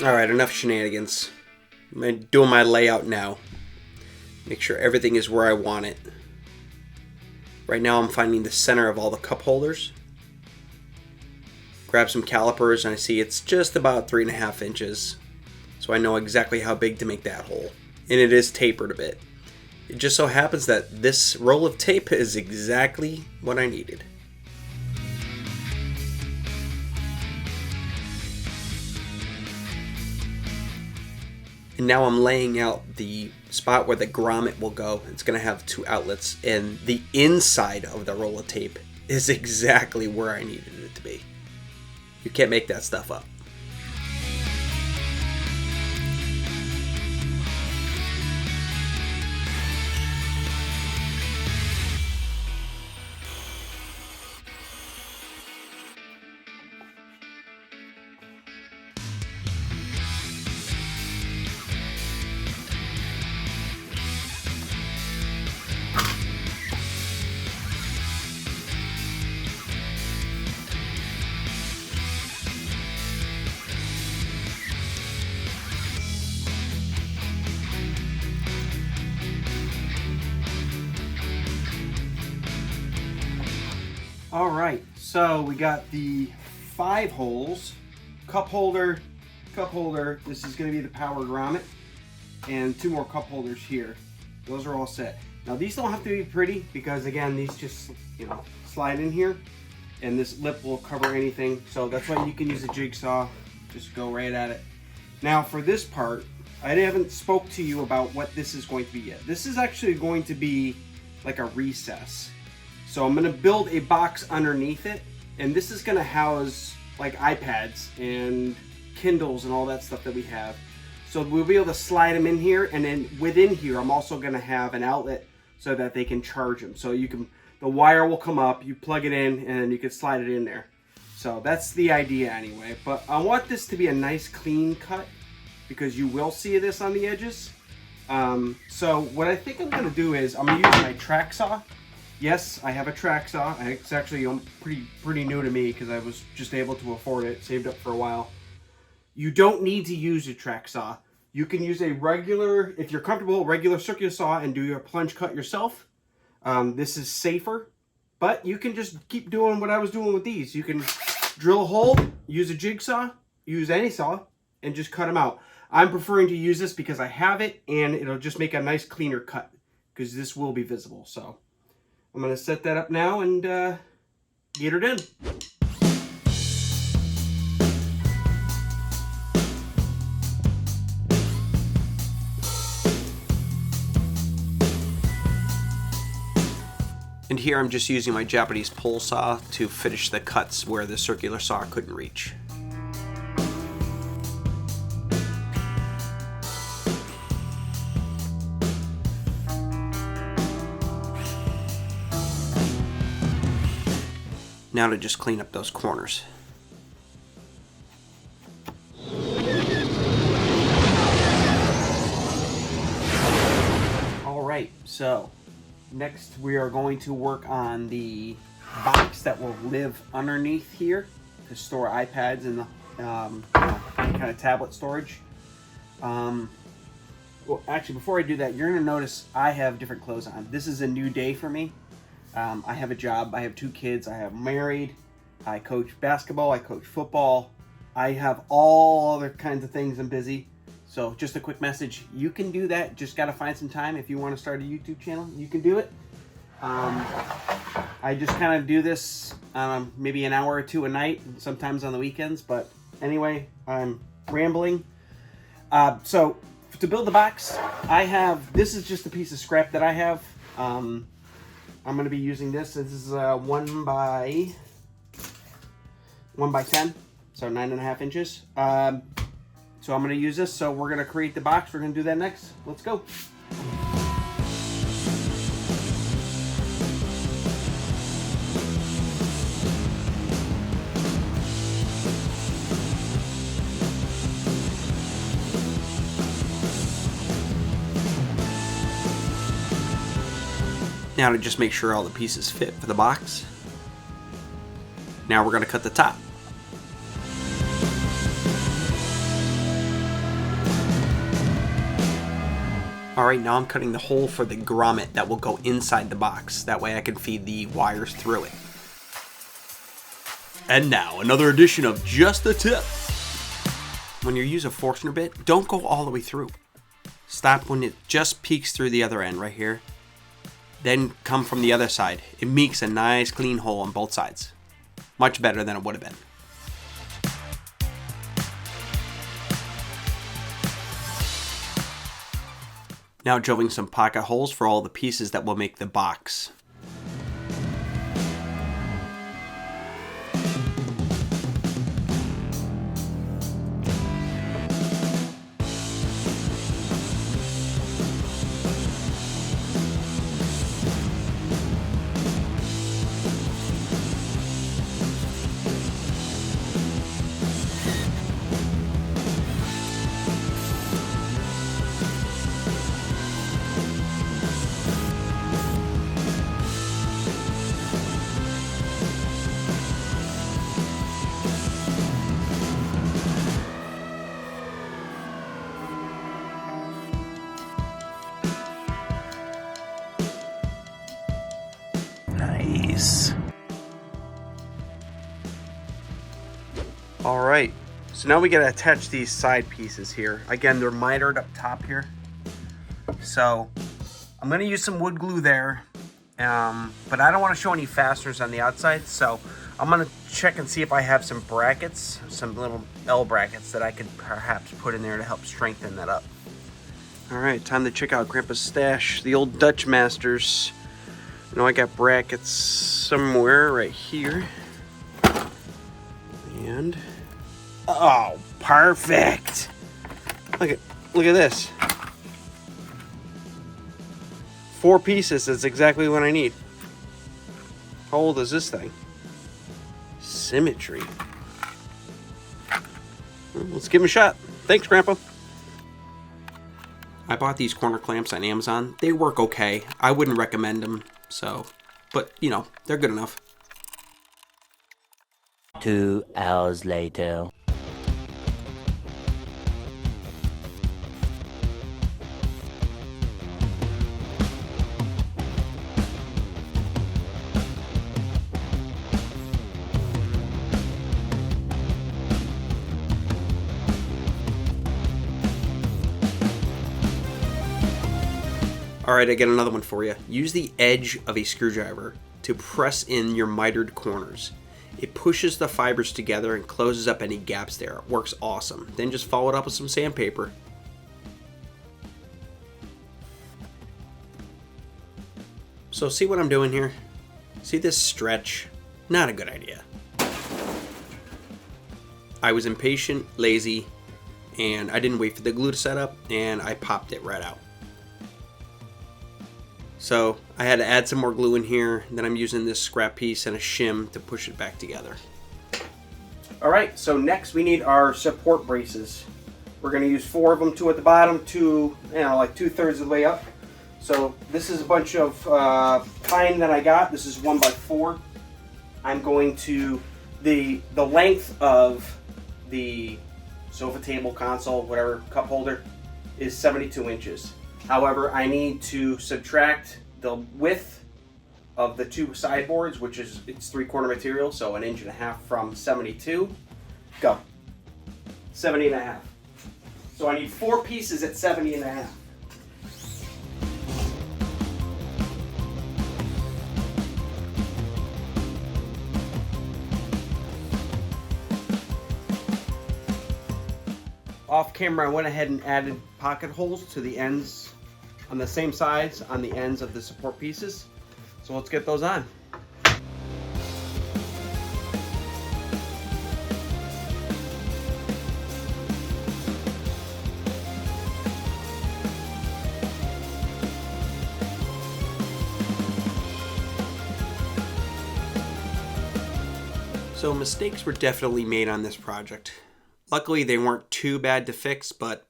Alright, enough shenanigans. I'm doing my layout now. Make sure everything is where I want it. Right now I'm finding the center of all the cup holders. Grab some calipers and I see it's just about 3.5 inches. So I know exactly how big to make that hole. And it is tapered a bit. It just so happens that this roll of tape is exactly what I needed. And now I'm laying out the spot where the grommet will go. It's going to have 2 outlets, and the inside of the roll of tape is exactly where I needed it to be. You can't make that stuff up. Alright, so we got the 5 holes, cup holder, this is going to be the power grommet, and 2 more cup holders here. Those are all set. Now these don't have to be pretty because again these just, you know, slide in here and this lip will cover anything, so that's why you can use a jigsaw, just go right at it. Now for this part, I haven't spoke to you about what this is going to be yet. This is actually going to be like a recess. So I'm going to build a box underneath it, and this is going to house like iPads and Kindles and all that stuff that we have. So we'll be able to slide them in here, and then within here I'm also going to have an outlet so that they can charge them. So you can, the wire will come up, you plug it in, and then you can slide it in there. So that's the idea anyway. But I want this to be a nice clean cut because you will see this on the edges. So what I think I'm going to do is I'm going to use my track saw. Yes, I have a track saw. It's actually pretty new to me because I was just able to afford it, saved up for a while. You don't need to use a track saw. You can use a regular, if you're comfortable, regular circular saw and do your plunge cut yourself. This is safer, but you can just keep doing what I was doing with these. You can drill a hole, use a jigsaw, use any saw, and just cut them out. I'm preferring to use this because I have it and it'll just make a nice cleaner cut because this will be visible. So I'm going to set that up now and get her done. And here I'm just using my Japanese pole saw to finish the cuts where the circular saw couldn't reach. Now to just clean up those corners. Alright, so next we are going to work on the box that will live underneath here to store iPads and any kind of tablet storage. Well, actually, before I do that, you're going to notice I have different clothes on. This is a new day for me. I have a job, I have 2 kids, I am married, I coach basketball, I coach football, I have all other kinds of things. I'm busy. So just a quick message, you can do that, just got to find some time. If you want to start a YouTube channel, you can do it. I just kind of do this maybe an hour or 2 a night, sometimes on the weekends, but anyway, I'm rambling. So to build the box, this is just a piece of scrap that I have. I'm going to be using this. This is 1 by 10, so 9.5 inches. So I'm going to use this. So we're going to create the box. We're going to do that next. Let's go. Now to just make sure all the pieces fit for the box. Now we're going to cut the top. Alright, now I'm cutting the hole for the grommet that will go inside the box. That way I can feed the wires through it. And now, another edition of Just a Tip. When you use a Forstner bit, don't go all the way through. Stop when it just peeks through the other end, right here. Then come from the other side. It makes a nice clean hole on both sides. Much better than it would have been. Now drilling some pocket holes for all the pieces that will make the box. Nice. All right, so now we gotta attach these side pieces here. Again, they're mitered up top here. So I'm gonna use some wood glue there, but I don't wanna show any fasteners on the outside. So I'm gonna check and see if I have some brackets, some little L brackets that I could perhaps put in there to help strengthen that up. All right, time to check out Grandpa's stash, the old Dutch Masters. You know, I got brackets somewhere right here. And oh, perfect. Look at this. 4 pieces is exactly what I need. How old is this thing? Symmetry. Well, let's give him a shot. Thanks, Grandpa. I bought these corner clamps on Amazon. They work okay. I wouldn't recommend them. So, but you know, they're good enough. 2 hours later. Alright, I got another one for you. Use the edge of a screwdriver to press in your mitered corners. It pushes the fibers together and closes up any gaps there. It works awesome. Then just follow it up with some sandpaper. So see what I'm doing here? See this stretch? Not a good idea. I was impatient, lazy, and I didn't wait for the glue to set up, and I popped it right out. So I had to add some more glue in here. Then I'm using this scrap piece and a shim to push it back together. All right, so next we need our support braces. We're gonna use 4 of them, 2 at the bottom, 2, like 2/3 of the way up. So this is a bunch of pine that I got. This is 1x4. I'm going to, the length of the sofa table, console, whatever, cup holder is 72 inches. However, I need to subtract the width of the 2 sideboards, which is, it's 3/4 material, so 1.5 inches from 72. Go. 70.5. So I need 4 pieces at 70.5. Off camera, I went ahead and added pocket holes to the ends on the same sides on the ends of the support pieces. So let's get those on. So mistakes were definitely made on this project. Luckily, they weren't too bad to fix, but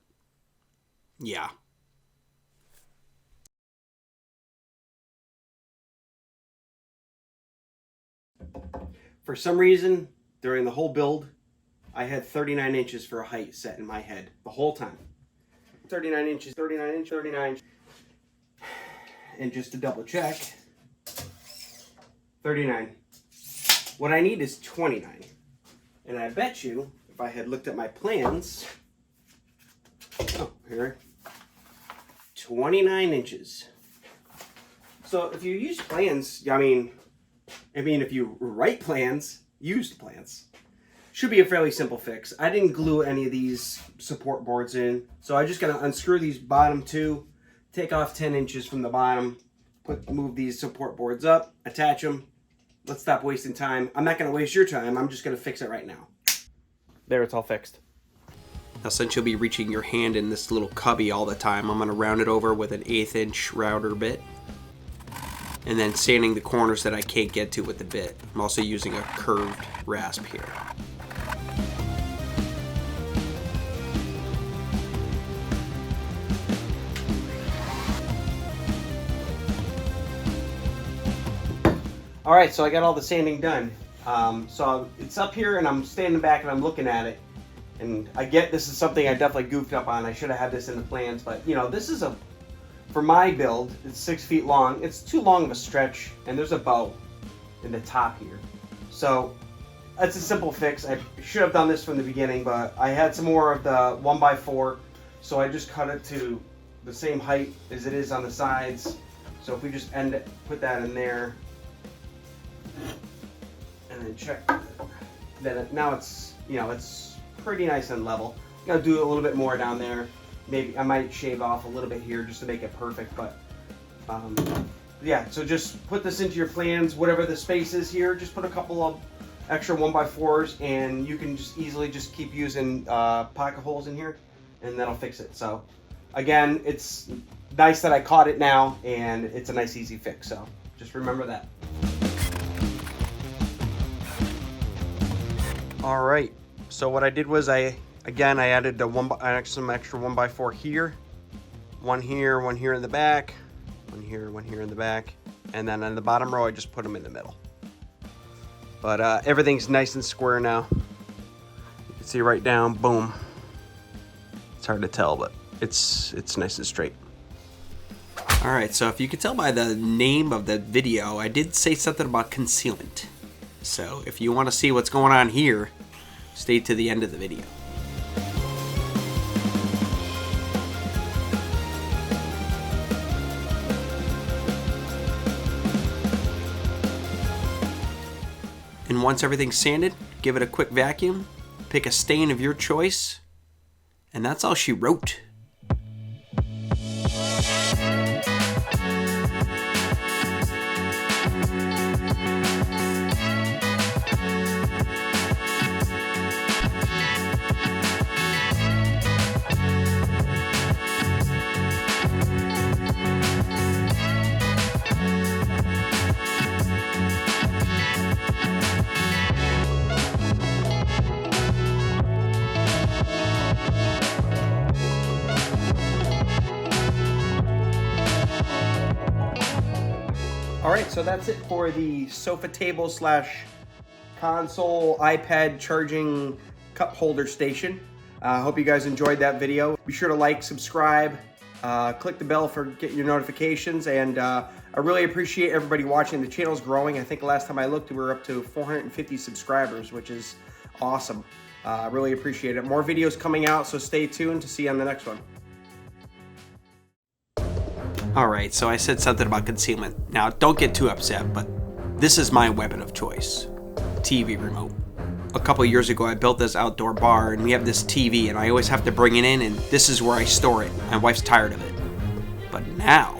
yeah. For some reason, during the whole build, I had 39 inches for a height set in my head the whole time. 39 inches, 39 inches, 39. and just to double check, 39. What I need is 29. And I bet you, if I had looked at my plans, oh, here, 29 inches. So if you use plans, I mean, if you write plans, used plans, should be a fairly simple fix. I didn't glue any of these support boards in, so I'm just gonna unscrew these bottom two, take off 10 inches from the bottom, move these support boards up, attach them. Let's stop wasting time. I'm not gonna waste your time, I'm just gonna fix it right now. There, it's all fixed. Now, since you'll be reaching your hand in this little cubby all the time, I'm gonna round it over with an 1/8 inch router bit, and then sanding the corners that I can't get to with the bit. I'm also using a curved rasp here. All right, so I got all the sanding done. So it's up here and I'm standing back and I'm looking at it. And I get this is something I definitely goofed up on. I should have had this in the plans, but you know, this is for my build, it's 6 feet long. It's too long of a stretch, and there's a bow in the top here. So that's a simple fix. I should have done this from the beginning, but I had some more of the 1x4, so I just cut it to the same height as it is on the sides. So if we just put that in there, and then check that now it's, you know, it's pretty nice and level. Gotta do a little bit more down there. Maybe I might shave off a little bit here just to make it perfect, but yeah, so just put this into your plans. Whatever the space is here, just put a couple of extra 1x4s and you can just easily just keep using pocket holes in here and that'll fix it. So again, it's nice that I caught it now and it's a nice easy fix, so just remember that. All right, so what I did was I added some extra 1x4 here, one here in the back, one here in the back, and then on the bottom row I just put them in the middle. But everything's nice and square now. You can see right down, boom. It's hard to tell, but it's nice and straight. All right, so if you could tell by the name of the video, I did say something about concealment. So if you want to see what's going on here, stay to the end of the video. And once everything's sanded, give it a quick vacuum, pick a stain of your choice, and that's all she wrote. Alright, so that's it for the sofa table / console iPad charging cup holder station. I hope you guys enjoyed that video. Be sure to like, subscribe, click the bell for get your notifications, and I really appreciate everybody watching. The channel's growing. I think last time I looked we were up to 450 subscribers, which is awesome. I really appreciate it. More videos coming out, so stay tuned to see you on the next one. Alright, so I said something about concealment. Now, don't get too upset, but this is my weapon of choice. TV remote. A couple years ago, I built this outdoor bar, and we have this TV, and I always have to bring it in, and this is where I store it. My wife's tired of it. But now,